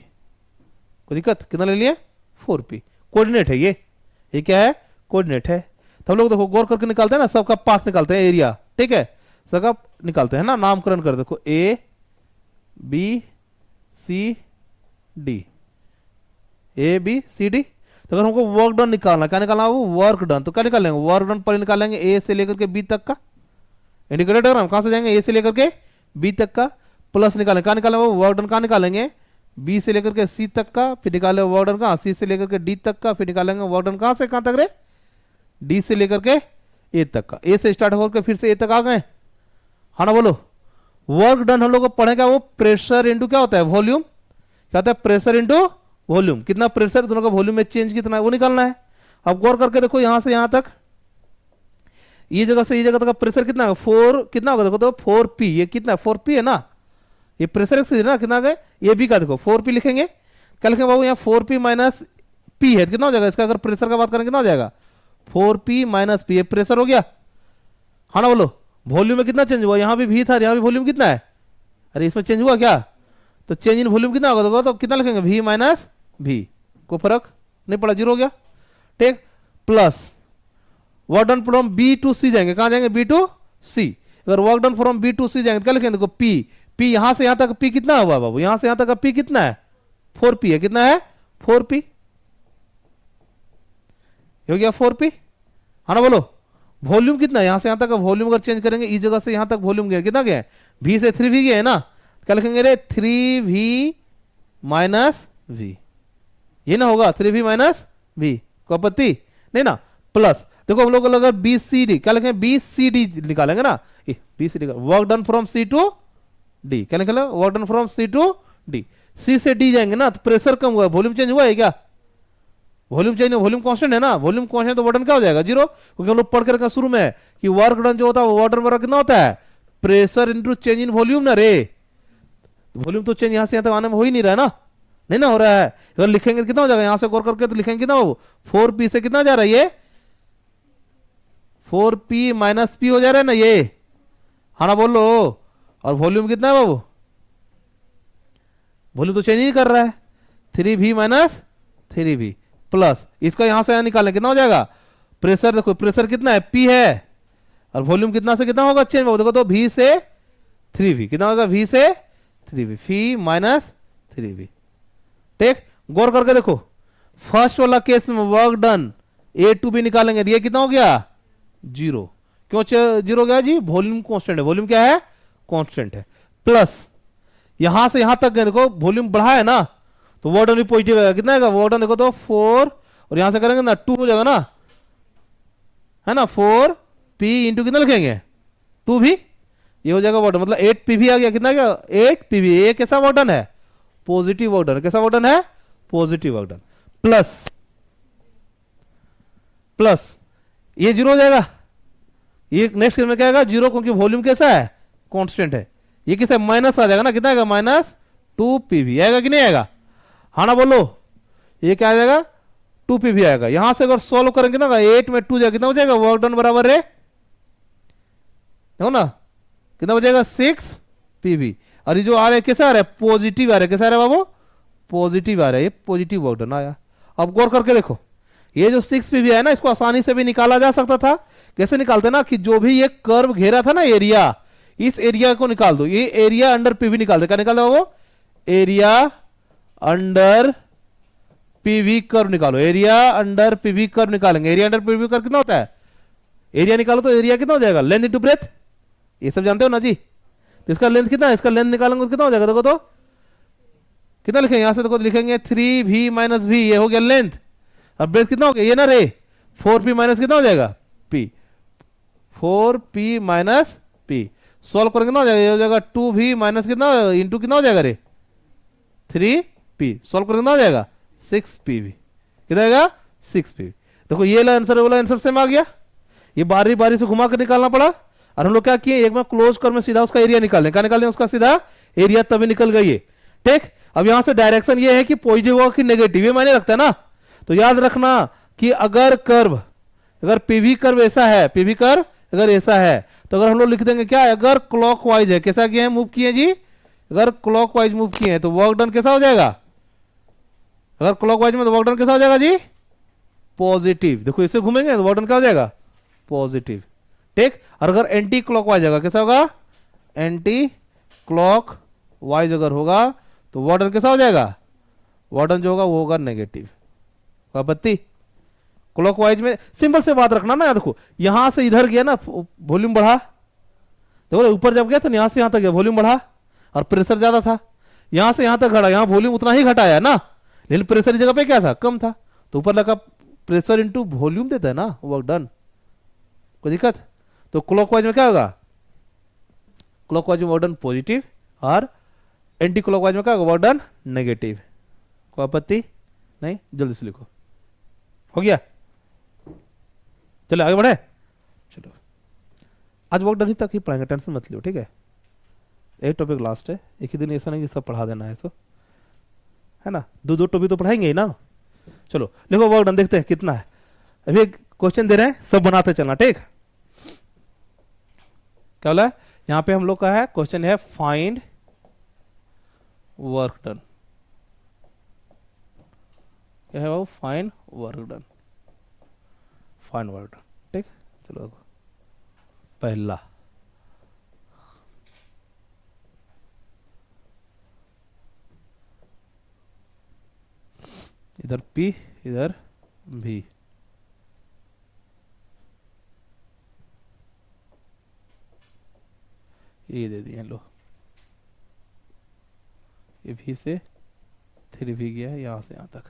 कोई दिक्कत, कितना ले लिए, 4P। कोऑर्डिनेट है ये क्या है, कोऑर्डिनेट है। तो हम लोग देखो गौर करके निकालते हैं ना, सबका पास निकालते हैं एरिया। ठीक है, सबका निकालते हैं ना, नामकरण कर देखो, A B C D, A B C D। तो अगर हमको वर्क डन निकालना, क्या निकालना, वो वर्क डन, तो क्या निकालेंगे, वर्क डन पर निकालेंगे A से लेकर के B तक का। इंडिकेटर हम कहां से जाएंगे, A से लेकर के B तक का, प्लस निकालेंगे, क्या निकालेंगे, वर्क डन कहां निकालेंगे, बी से लेकर के सी तक का, फिर निकाले वर्क डन कहाँ, सी से लेकर के डी तक का, फिर निकालेंगे वर्क डन कहाँ से कहाँ तक रे, डी से लेकर के ए तक का, ए से स्टार्ट होकर फिर से ए तक आ गए, हाँ ना बोलो। वर्क डन हम लोग को पढ़ेगा वो प्रेशर इंटू क्या होता है, वॉल्यूम, क्या होता है प्रेशर इंटू वॉल्यूम, कितना प्रेशर दोनों का वॉल्यूम में चेंज कितना है वो निकालना है। अब गौर करके देखो यहां से यहां तक, ये जगह से ये जगह तक का प्रेशर कितना है, 4 कितना होगा देखो तो 4P, ये कितना 4P है ना, ये प्रेशर एक्स ना कितना गए, ये भी का देखो 4P लिखेंगे, क्या लिखेंगे बाबू यहाँ 4P माइनस P है, कितना हो जाएगा इसका, अगर प्रेशर का बात करें कितना हो जाएगा 4P माइनस P, ये प्रेशर हो गया, हाँ ना बोलो। वॉल्यूम में कितना चेंज हुआ, यहाँ भी V था, यहाँ भी वॉल्यूम कितना है, अरे इसमें चेंज हुआ क्या, तो चेंज इन वॉल्यूम कितना होगा देखो तो कितना लिखेंगे V माइनस V, कोई फर्क नहीं पड़ा, जीरो हो गया, ठीक। Plus work done from B to C जाएंगे, कहां जाएंगे बी टू सी, अगर work done from B to C जाएंगे तो क्या लिखेंगे देखो P, P यहां से यहां तक P कितना हुआ बाबू, यहां से यहां तक का P कितना है 4P है, कितना है 4P, हो गया 4P, हाँ ना बोलो। वॉल्यूम कितना है, यहां से यहां तक का वॉल्यूम अगर चेंज करेंगे, इस जगह से यहां तक वॉल्यूम गया कितना गया, V से 3V गया है ना, क्या लिखेंगे रे 3V माइनस V, ये ना होगा 3V माइनस V, को आपत्ति नहीं ना। प्लस देखो हम लोग अगर BCD क्या लिखेंगे, BCD निकालेंगे ना, BCD work done from C to D, क्या निकालेंगे work done from C to D, C से D जाएंगे ना तो प्रेशर कम हुआ, वॉल्यूम चेंज हुआ है क्या, वॉल्यूम चेंज, वॉल्यूम कांस्टेंट है ना, वॉल्यूम कांस्टेंट तो वर्क डन क्या हो जाएगा जीरो, क्योंकि हम लोग पढ़ कर शुरू में कि वर्क डन जो होता है वो वर्क डन बराबर कितना होता है, pressure into change in volume ना रे, वॉल्यूम तो चेंज यहां से यहां तक आने में हो ही नहीं रहा है ना, नहीं ना हो रहा है, अगर लिखेंगे तो कितना हो जाएगा, यहां से गौर करके तो लिखेंगे कितना हो, 4P से कितना जा रहा है ये 4P माइनस P हो जा रहा है ना ये, हाँ ना बोलो। और वॉल्यूम कितना है बाबू, वॉल्यूम तो चेंज ही नहीं कर रहा है, 3V माइनस 3V प्लस इसका यहां से यहां निकालें कितना हो जाएगा, प्रेशर देखो प्रेशर कितना है P है, और वॉल्यूम कितना से कितना होगा चेंज बाबू, देखो तो V से 3V कितना होगा, V से 3V, V माइनस 3V, ठीक। गौर करके देखो फर्स्ट वाला केस में work done A to B निकालेंगे, ये कितना हो गया जीरो, क्यों जीरो हो गया जी, वॉल्यूम कांस्टेंट है, वॉल्यूम क्या है कांस्टेंट है। प्लस यहां से यहां तक गए देखो वॉल्यूम बढ़ा है ना, तो वर्क डन भी पॉजिटिव है, कितना है वर्क डन देखो तो 4, और यहां से करेंगे ना 2 हो जाएगा ना, है ना 4P इंटू कितना लिखेंगे 2V, ये हो जाएगा वर्क डन, मतलब 8PV आ गया, कितना गया 8PV, ये कैसा वर्क डन है पॉजिटिव वर्क डन, कैसा वर्क डन है positive work done. Plus plus ये जीरो हो जाएगा, ये नेक्स्ट में क्या आएगा जीरो, क्योंकि वॉल्यूम कैसा है कांस्टेंट है, ये किसा माइनस आ जाएगा ना, कितना आएगा माइनस 2PV आएगा कि नहीं आएगा, हाँ ना बोलो, ये क्या आ जाएगा 2PV आएगा। यहां से अगर सॉल्व करेंगे ना 8 में 2 जाएगा, कितना हो जाएगा वर्क डन बराबर है देखो ना कितना हो जाएगा 6PV, और ये जो आ रहा है कैसा आ रहा है पॉजिटिव आ रहा है, कैसा आ रहा है बाबू पॉजिटिव आ रहा है, ये पॉजिटिव वर्क डन आया। अब गौर करके देखो ये जो 6PV है ना, इसको आसानी से भी निकाला जा सकता था, कैसे निकालते ना कि जो भी ये कर्व घेरा था ना एरिया, इस एरिया को निकाल दो, ये एरिया अंडर PV निकाल दो, क्या निकाल दो वो एरिया अंडर PV कर्व निकालो, एरिया अंडर PV कर्व निकालेंगे, एरिया अंडर PV कर्व कितना होता है, एरिया निकालो तो एरिया कितना हो जाएगा लेंथ इंटू ब्रेथ, ये सब जानते हो ना जी, तो इसका लेंथ कितना है, इसका लेंथ निकालेंगे तो कितना हो जाएगा देखो तो कितना लिखेंगे, यहां से देखो लिखेंगे 3V माइनस V, ये हो गया लेंथ, अब ब्रेथ कितना हो गया ये ना रे 4P माइनस कितना हो जाएगा P, 4P minus P, solve करेंगे ना हो जाएगा, ये हो जाएगा 2V माइनस कितना इंटू कितना हो जाएगा रे 3P, सॉल्व करेंगे ना हो जाएगा 6PV, कितना आएगा 6PV। देखो ये आंसर वाला आंसर सेम आ गया, ये बारी बारी से घुमा कर निकालना पड़ा, और हम लोग क्या किए एक बार क्लोज कर में सीधा उसका एरिया निकालने, क्या निकालने उसका सीधा एरिया, तभी निकल गई है, ठीक। अब यहां से डायरेक्शन ये है कि पॉजिटिव होगा कि नेगेटिव, ये मायने रखता है ना, तो याद रखना कि अगर कर्व, अगर PV कर्व ऐसा है, PV कर्व अगर ऐसा है तो अगर हम लोग लिख देंगे क्या, अगर क्लॉकवाइज है, कैसा किए हैं मूव किए जी, अगर क्लॉकवाइज मूव किए हैं तो वर्क डन कैसा हो जाएगा, अगर क्लॉकवाइज में तो वर्क डन कैसा हो जाएगा जी पॉजिटिव, देखो इसे घूमेंगे तो वर्क डन क्या हो जाएगा पॉजिटिव, ठीक। और अगर एंटी क्लॉकवाइज होगा कैसा होगा, एंटी क्लॉकवाइज अगर होगा तो वर्क डन कैसा हो जाएगा, वर्क डन जो होगा वो होगा नेगेटिव, आपत्ति। क्लॉकवाइज में सिंपल से बात रखना ना, देखो यहां से इधर गया ना वॉल्यूम बढ़ा, देखो ऊपर जब गया तो यहां से यहां तक गया वॉल्यूम बढ़ा और प्रेशर ज्यादा था, यहां से यहां तक घटा, यहां वॉल्यूम उतना ही घटाया ना, लेकिन प्रेशर की जगह पे क्या था, कम था, तो ऊपर लगा प्रेशर इंटू वॉल्यूम देता है ना, वर्क डन। कोई दिक्कत? तो क्लॉकवाइज में क्या होगा, क्लॉकवाइज में वर्क डन पॉजिटिव, और एंटी क्लॉकवाइज में क्या होगा, वर्क डन नेगेटिव। कोई आपत्ति नहीं, जल्दी से लिखो। हो गया, चलो आगे बढ़े। चलो आज वर्क डन ही तक ही पढ़ाएंगे, टेंशन मत लियो, ठीक है। एक टॉपिक लास्ट है, एक ही दिन ऐसा नहीं कि सब पढ़ा देना है, सो है ना, दो दो टॉपिक तो पढ़ाएंगे ही ना। चलो लिखो वर्क डन, देखते हैं कितना है। अभी क्वेश्चन दे रहे हैं, सब बनाते चलना, ठीक। क्या बोला है यहाँ पे हम लोग का है, क्वेश्चन है फाइंड वर्क डन। क्या है वो, find work done, find work done, ठीक। चलो पहला, इधर P इधर V, ये दे दिए लो, ये V से 3V गया है यहाँ से यहाँ तक,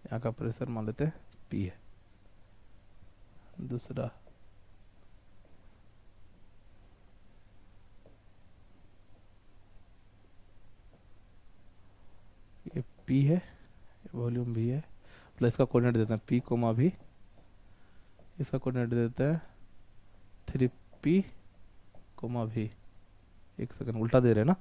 यहाँ का प्रेशर मान लेते हैं P है। दूसरा ये P है, वॉल्यूम भी है, मतलब इसका कोऑर्डिनेट देते हैं P कोमा V, इसका कोऑर्डिनेट देते हैं 3P कोमा V। एक सेकंड, उल्टा दे रहे हैं ना,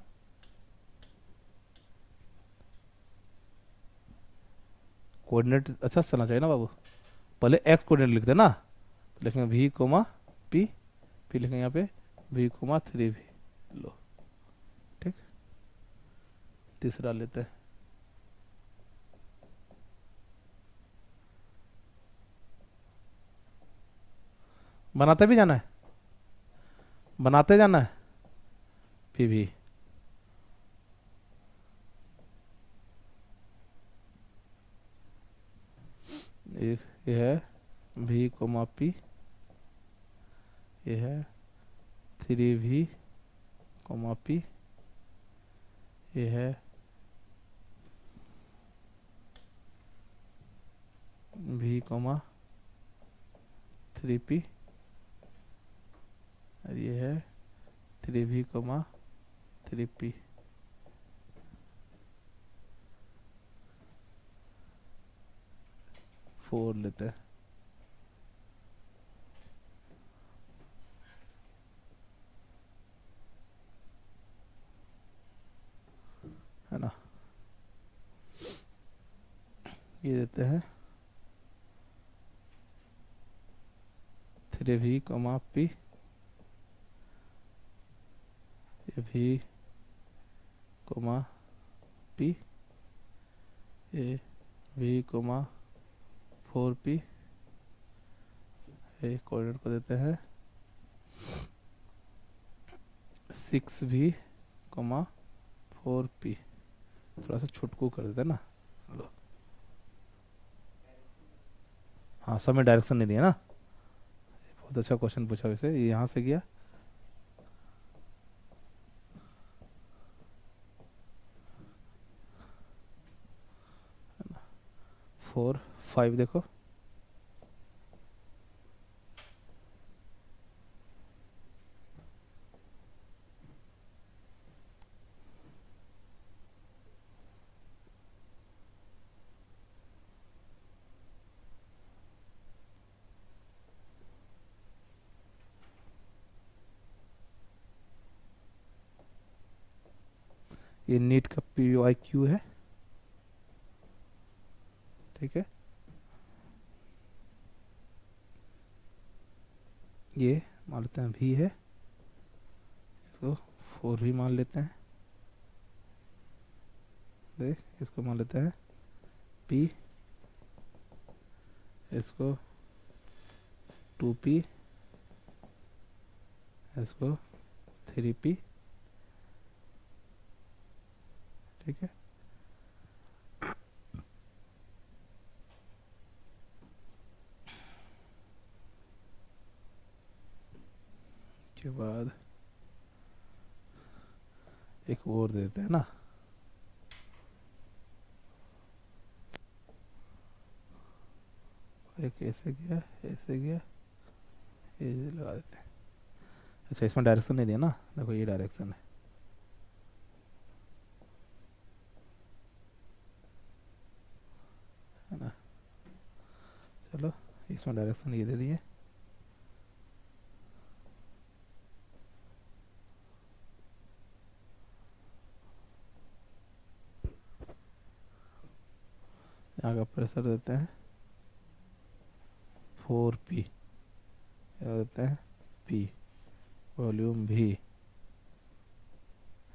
कोऑर्डिनेट अच्छा चलना चाहिए ना बाबू, पहले एक्स कोऑर्डिनेट लिखते हैं ना, तो लिखेंगे V कोमा P, फिर लिखेंगे यहाँ पे V कोमा 3V, लो ठीक। तीसरा लेते हैं, बनाते भी जाना है, बनाते जाना है, फिर भी एक ये है V कोमा P, ये है 3V कोमा P, ये है V कोमा 3P, और ये है 3V कोमा 3P। फोर लेते हैं, है ना, ये देते हैं 3V कोमा P, ये V कोमा P, ये V कोमा 4P, ये कोऑर्डिनेट को देते हैं 6V कोमा 4P। थोड़ा सा छुटकू कर देते हैं ना, लो हाँ, सब में डायरेक्शन नहीं दिया ना, बहुत अच्छा क्वेश्चन पूछा वैसे, ये यहाँ से गया, फोर 5 देखो, ये नीट का PYQ है, ठीक है। ये मान लेते हैं V है, इसको 4V मान लेते हैं, देख इसको मान लेते हैं P, इसको 2P, इसको 3P, ठीक है। के बाद एक और देते हैं ना, एक ऐसे गया, ऐसे गया, ये लगा देते हैं। अच्छा इसमें डायरेक्शन नहीं दिया ना, देखो ये डायरेक्शन है ना। चलो इसमें डायरेक्शन ये दे दिए, यहाँ का प्रेशर देते हैं 4P, क्या देते हैं P, वॉल्यूम V,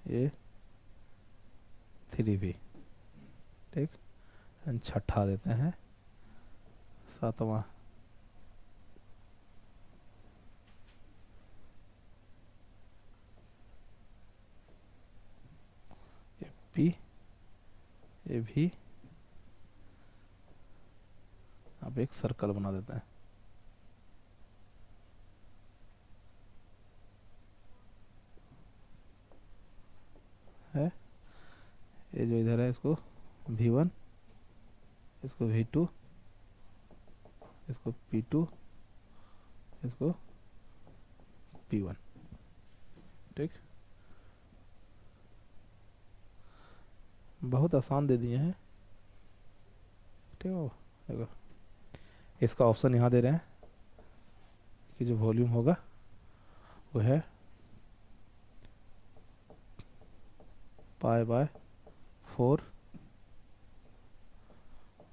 ये 3V, ठीक। एंड छठा देते हैं 7वां, ये P, ये V, अब एक सर्कल बना देते हैं, है ये जो इधर है इसको V1, इसको V2, इसको P2, इसको P1, ठीक। बहुत आसान दे दिए हैं, ठीक है। देखो इसका ऑप्शन यहाँ दे रहे हैं कि जो वॉल्यूम होगा वो है π/4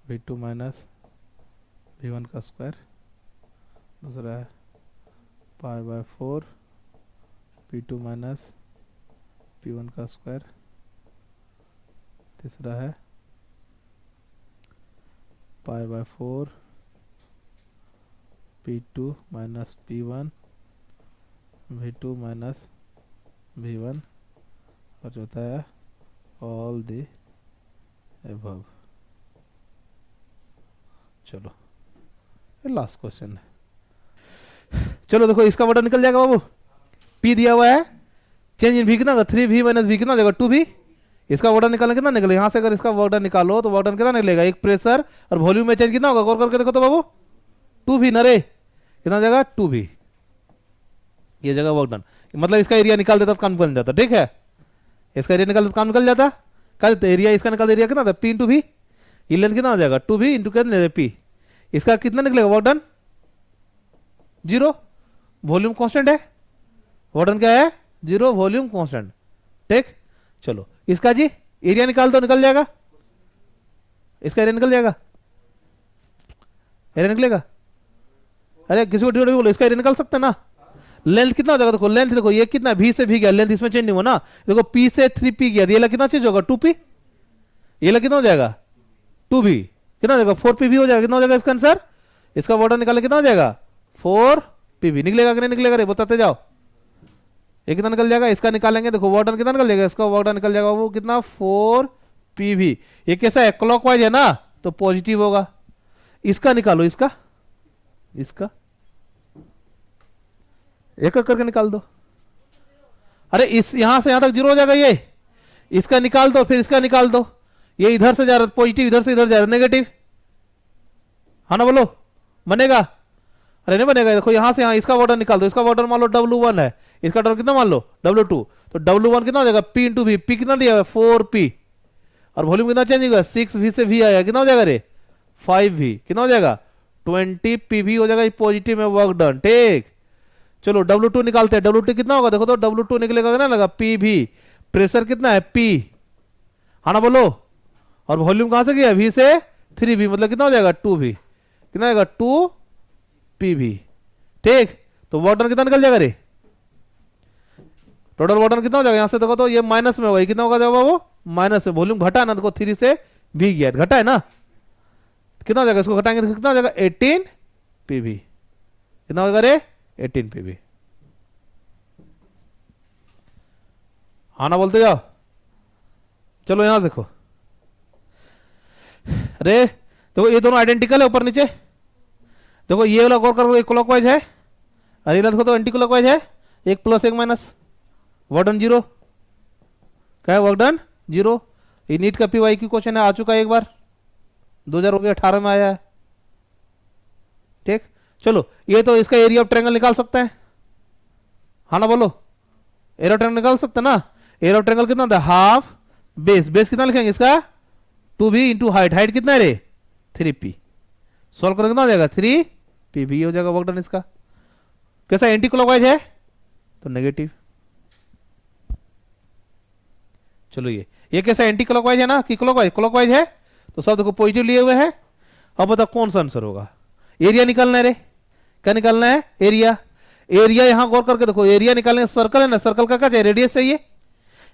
V2 माइनस V1 का स्क्वायर, दूसरा है π/4 P2 माइनस P1 का स्क्वायर, तीसरा है π/4 P2 minus P1 V2 minus V1, और चौथा है ऑल द एबव। चलो ये लास्ट क्वेश्चन है। चलो देखो इसका वर्डन निकल जाएगा बाबू, P दिया हुआ है, चेंज इन V कितना होगा 3V माइनस V कितना हो जाएगा 2V। इसका वर्डन निकालना कितना निकलेगा, यहाँ से अगर इसका वर्डन निकालो तो वर्डन कितना निकलेगा, एक प्रेशर और वॉल्यूम में चेंज कितना होगा, गौर करके देखो तो बाबू 2V नरे, कितना हो जाएगा 2V, ये जगह वर्डन, मतलब इसका एरिया निकाल देता तो काम निकल जाता, ठीक है। इसका एरिया निकाल देता काम निकल जाता, क्या एरिया इसका निकाल, एरिया कितना था P इंटू V, ये लेंथ कितना हो जाएगा 2V इंटू कितना P, इसका कितना निकलेगा वर्डन 0, वॉल्यूम कांस्टेंट है, वर्डन क्या है 0, वॉल्यूम कांस्टेंट, ठीक। चलो इसका जी एरिया निकाल दो, निकल जाएगा, इसका एरिया निकल जाएगा, एरिया निकलेगा, अरे किसी को बोलो इसका एरिया निकाल सकते हैं ना। लेंथ कितना हो जाएगा, देखो लेंथ देखो ये कितना V से V गया, लेंथ इसमें चेंज नहीं हुआ ना, देखो P से 3P गया, ये कितना चेंज होगा 2P, ये कितना हो जाएगा 2V, कितना हो जाएगा 4PV हो जाएगा, कितना हो जाएगा इसका आंसर, इसका वर्डन निकाले कितना हो जाएगा 4PV, निकलेगा कि नहीं निकलेगा रे बताते जाओ, ये कितना निकल जाएगा, इसका निकालेंगे देखो वर्डन कितना निकल जाएगा, इसका वर्डन निकल जाएगा वो कितना 4PV, ये कैसा है क्लॉकवाइज है ना तो पॉजिटिव होगा। इसका निकालो, इसका एक एक करके निकाल दो, अरे इस यहां से यहां तक 0 हो जाएगा, ये इसका निकाल दो, फिर इसका निकाल दो, ये इधर से जा रहा है पॉजिटिव, इधर से इधर जा रहा है नेगेटिव, हाँ ना बोलो बनेगा, अरे नहीं बनेगा, देखो यहां से यहां इसका वर्डन निकाल दो, इसका वर्डन मान लो W1 है, इसका टर्म कितना मान लो W2, तो W1 कितना हो जाएगा P इंटू V, P कितना दिया है 4P, और वॉल्यूम कितना चेंज होगा 6V से V आया, कितना हो जाएगा रे 5V, कितना हो जाएगा 20PV हो जाएगा, पॉजिटिव में वर्क डन, ठीक। चलो W2 निकालते हैं, W2 कितना होगा देखो तो W2 निकलेगा ना लगा PV, प्रेशर कितना है P, हाँ ना बोलो, और वॉल्यूम कहां से गया V से 3V, मतलब कितना हो जाएगा 2V, कितना आएगा 2PV, ठीक। तो वाटर कितना निकल जाएगा रे, टोटल वाटर कितना हो जाएगा, यहां से देखो तो ये माइनस में होगा, कितना होगा जाएगा वो माइनस में, वॉल्यूम घटा ना, देखो 3 से V गया, घटा है ना, कितना हो जाएगा, इसको घटाएंगे तो कितना हो जाएगा 18PV, कितना होगा रे 18PV, हाँ ना बोलते जाओ। चलो यहां देखो, अरे देखो ये दोनों आइडेंटिकल है ऊपर नीचे, देखो ये वाला गौर करो, एक क्लॉकवाइज है, अरे देखो तो एंटी क्लॉकवाइज है, एक प्लस एक माइनस, वर्डन 0, क्या है वर्क डन 0। ये नीट का पीवाई की क्वेश्चन है, आ चुका है एक बार, 2018 में आया है। ठीक, चलो ये तो इसका एरिया ऑफ ट्रायंगल निकाल सकते हैं, हाँ ना बोलो, एरिया ऑफ ट्रायंगल निकाल सकते हैं ना। एरिया ऑफ ट्रायंगल कितना था, हाफ बेस, बेस कितना लिखेंगे इसका 2b इंटू हाइट, हाइट कितना है रे 3p, सॉल्व करेंगे कितना हो जाएगा 3p भी हो जाएगा वर्क डन इसका। कैसा एंटी क्लॉकवाइज है तो नेगेटिव। चलो ये कैसा एंटी क्लॉकवाइज है ना कि क्लॉकवाइज, क्लॉकवाइज है तो सब देखो पॉजिटिव लिए हुए हैं। अब बताओ कौन सा आंसर होगा, एरिया निकालना है रे, क्या निकालना है एरिया। एरिया यहां गौर करके देखो, एरिया निकालने सर्कल है ना, सर्कल का क्या चाहिए रेडियस चाहिए।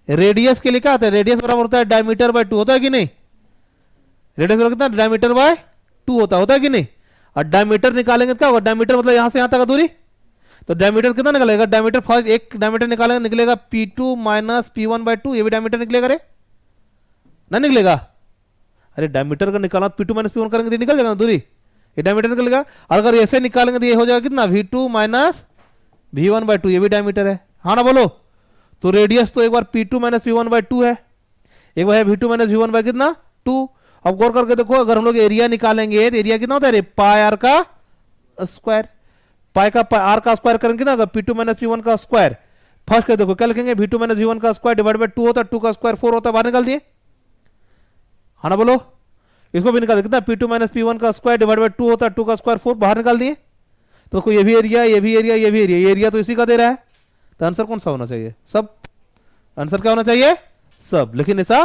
रेडियस के लिए क्या आता है, रेडियस बराबर होता है डायमीटर बाय 2 होता है कि नहीं, रेडियस बराबर कितना डायमीटर बाय 2 होता है कि नहीं। और डायमीटर निकालेंगे क्या होगा, डायमीटर मतलब यहां से यहां तक का दूरी, तो डायमीटर कितना निकलेगा, डायमीटर फर्स्ट एक डायमीटर निकालेंगे निकलेगा P2 माइनस P1 बाय 2, ये भी डायमीटर निकलेगा रे ना निकलेगा। अरे डायमीटर का निकालना P2 माइनस P1 करेंगे तो निकल जाएगा ना दूरी, ये डायमीटर निकलेगा। और अगर ऐसे निकालेंगे तो ये हो जाएगा कितना V2 माइनस V1 बाय 2, ये भी डायमीटर है, हाँ ना बोलो। तो रेडियस तो एक बार P2 माइनस P1 बाय 2 है, एक बार है V2 माइनस V1 बाय कितना 2। अब गौर करके देखो, अगर हम लोग एरिया निकालेंगे तो एरिया कितना होता है रे पाई आर का स्क्वायर, पाई का आर का स्क्वायर करेंगे ना P2 माइनस P1 का स्क्वायर। फर्स्ट देखो क्या लिखेंगे V2 माइनस V1 का स्क्वायर डिवाइड बाय 2 होता है, 2 का स्क्वायर 4 होता है, बाहर निकाल दिए, हाँ ना बोलो। इसको भी निकाल कितना P2 माइनस P1 का स्क्वायर डिवाइड बाय 2 होता है, 2 का स्क्वायर 4 बाहर निकाल दिए। तो देखो ये भी एरिया, ये भी एरिया, ये भी एरिया, एरिया तो इसी का दे रहा है, तो आंसर कौन सा होना चाहिए सब, आंसर क्या होना चाहिए सब। लेकिन ऐसा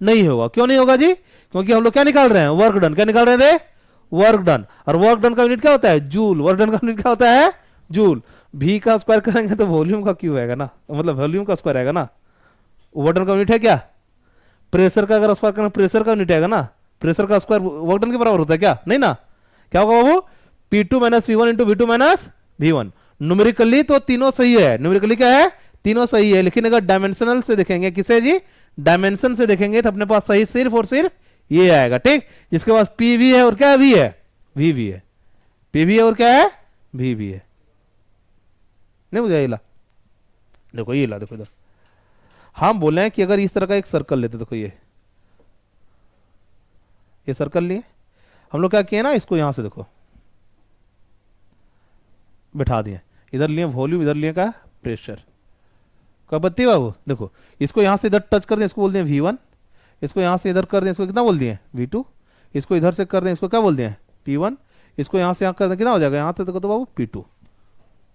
नहीं होगा, क्यों नहीं होगा जी, क्योंकि हम लोग क्या निकाल रहे हैं वर्क डन, क्या निकाल रहे थे वर्क डन, और वर्क डन का यूनिट क्या होता है जूल, वर्क डन का यूनिट क्या होता है जूल। v का स्क्वायर करेंगे तो वॉल्यूम का क्यू आएगा ना, मतलब वॉल्यूम का स्क्वायर आएगा ना, वर्क डन का यूनिट है क्या, प्रेशर का अगर स्क्वायर करेंगे प्रेशर का यूनिट आएगा ना, प्रेशर का स्क्वायर वर्क डन के बराबर होता है क्या, नहीं ना। क्या होगा बाबू P2 minus V1 into V2 minus V1। Numerically तो तीनों सही है, न्यूमेरिकली क्या है तीनों सही है, लेकिन अगर डायमेंशनल से देखेंगे, किसे जी डायमेंशन से देखेंगे, तो अपने पास सही सिर्फ और सिर्फ ये आएगा, ठीक, जिसके पास PV है और क्या V है VV है, PV है और क्या है VV है। नहीं मुझे ये ला, देखो ये ला, देखो इधर हम बोले हैं कि अगर इस तरह का एक सर्कल लेते, देखो ये सर्कल लिए हम लोग क्या किए ना, इसको यहां से देखो बैठा दिए, इधर लिए वॉल्यूम, इधर लिए का प्रेशर, क्या बत्ती बाबू देखो, इसको यहां से इधर टच कर दें, इसको बोल दें V1, इसको यहां से इधर कर दें, इसको कितना बोल दिए V2, इसको इधर से कर दें, इसको क्या बोल दिए P1, इसको यहां से यहां कर दें, कितना हो जाएगा यहां से देखो तो बाबू P2।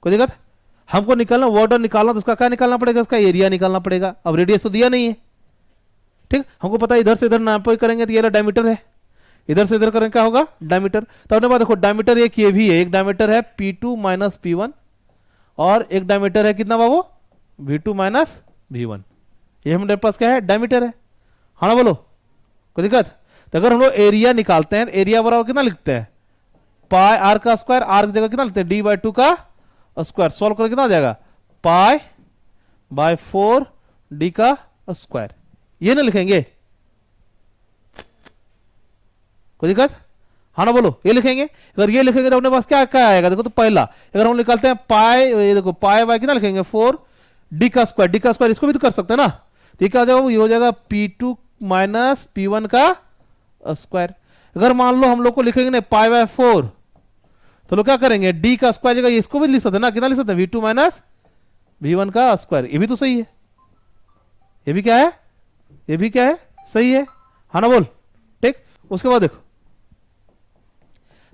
कोई दिक्कत, हमको निकालना वाटर निकालना, तो उसका क्या निकालना पड़ेगा, इसका एरिया निकालना पड़ेगा। अब रेडियस तो दिया नहीं है, ठीक, हमको पता है इधर से इधर नाप करेंगे तो ये डायमीटर है, इधर से इधर करेंगे क्या होगा डायमीटर। तो अपने पास देखो डायमीटर एक ये भी है, एक डायमीटर है P2 माइनस P1 और एक डायमीटर है कितना बाबू V2 माइनस V1, ये हमारे पास क्या है डायमीटर है, हाँ ना बोलो कोई दिक्कत। तो अगर हम लोग एरिया निकालते हैं, एरिया बराबर कितना लिखते हैं पाई आर का स्क्वायर, आर की जगह कितना लिखते हैं D/2 का स्क्वायर, सॉल्व करके कितना आ जाएगा पाई बाय 4 D का स्क्वायर, ये ना लिखेंगे कोई दिक्कत, हाँ ना बोलो ये लिखेंगे। अगर ये लिखेंगे तो अपने पास क्या क्या आएगा, देखो तो पहला अगर हम निकालते हैं पाई, ये देखो पाई बाय कितना लिखेंगे 4 D का स्क्वायर, D का स्क्वायर इसको भी तो कर सकते हैं ना, ठीक है, ये हो जाएगा P2 माइनस P1 का स्क्वायर। अगर मान लो हम लोग को लिखेंगे ना पाई बाय 4, तो लोग क्या करेंगे D का स्क्वायर जगह इसको भी लिख सकते हैं ना, कितना लिख सकते हैं V2 माइनस V1 का स्क्वायर, ये भी तो सही है, ये भी क्या है, ये भी क्या है सही है, हाँ ना बोल, ठीक। उसके बाद देखो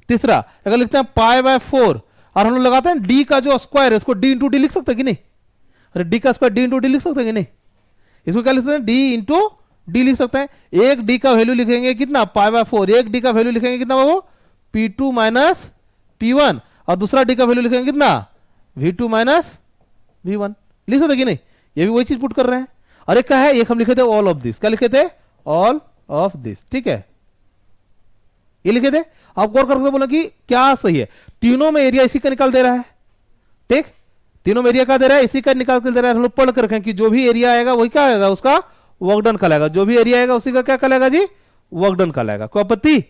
तीसरा अगर लिखते हैं पाई बाय 4 और हम लोग लगाते हैं D का जो स्क्वायर है इसको D इंटू डी लिख सकते हैं कि नहीं, अरे D का स्क्वायर D इंटू डी लिख सकते हैं कि नहीं, इसको क्या लिख सकते हैं D इंटू डी लिख सकते हैं। एक D का वैल्यू लिखेंगे कितना पाई बाय 4, एक D का वैल्यू लिखेंगे कितना बाबू P2 माइनस P1 और दूसरा D का वैल्यू लिखेंगे कितना V2 माइनस V1, लिख सकते कि नहीं, ये भी वही चीज पुट कर रहे हैं। और एक क्या है, एक हम लिखे थे ऑल ऑफ दिस, क्या लिखे थे ऑल ऑफ दिस, ठीक है ये लिखे थे। आप गौर करके बोला कि क्या सही है, तीनों में एरिया इसी का निकाल दे रहा है, ठीक, तीनों में एरिया क्या दे रहा है इसी का निकाल के दे रहा है। हम लोग पढ़ कर रखें कि जो भी एरिया आएगा वही क्या आएगा उसका वर्क डन कहलाएगा, जो भी एरिया आएगा उसी का क्या कहलाएगा जी वर्क डन कहलाएगा, कोई आपत्ति,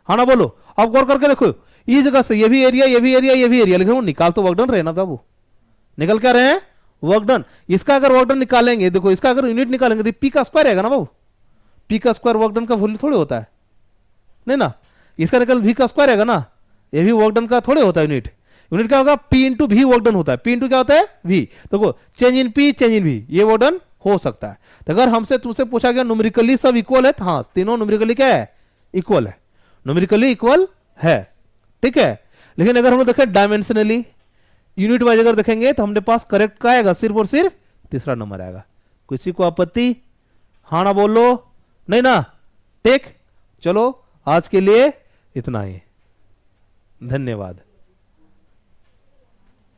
हाँ ना बोलो। आप गौर करके देखो इस जगह से ये भी एरिया, ये भी एरिया, ये भी एरिया, लेकिन वो निकाल तो वर्क डन रहे ना बाबू, निकल क्या रहे हैं वर्क डन, इसका अगर वर्क डन निकालेंगे, देखो इसका अगर यूनिट निकालेंगे तो पी का स्क्वायर रहेगा ना बाबू, पी का स्क्वायर वर्क डन का वैल्यू थोड़े होता है, नहीं ना, इसका निकल वी का स्क्वायर रहेगा ना, ये भी वर्क डन का थोड़े होता है यूनिट, यूनिट क्या होगा, P into V work done होता है, पी इंटू क्या होता है वी, देखो change in P change in V, ये वर्क डन हो सकता है। तो अगर हमसे तुमसे पूछा गया न्यूमेरिकली सब इक्वल है, तो हाँ तीनों न्यूमेरिकली क्या है, इक्वल है, न्यूमेरिकली इक्वल है, ठीक है। लेकिन अगर हम लोग देखें डायमेंशनली यूनिट वाइज अगर देखेंगे तो हमने पास करेक्ट का आएगा सिर्फ और सिर्फ तीसरा नंबर आएगा। किसी को आपत्ति, हाँ ना बोलो, नहीं ना, ठीक। चलो आज के लिए इतना ही, धन्यवाद।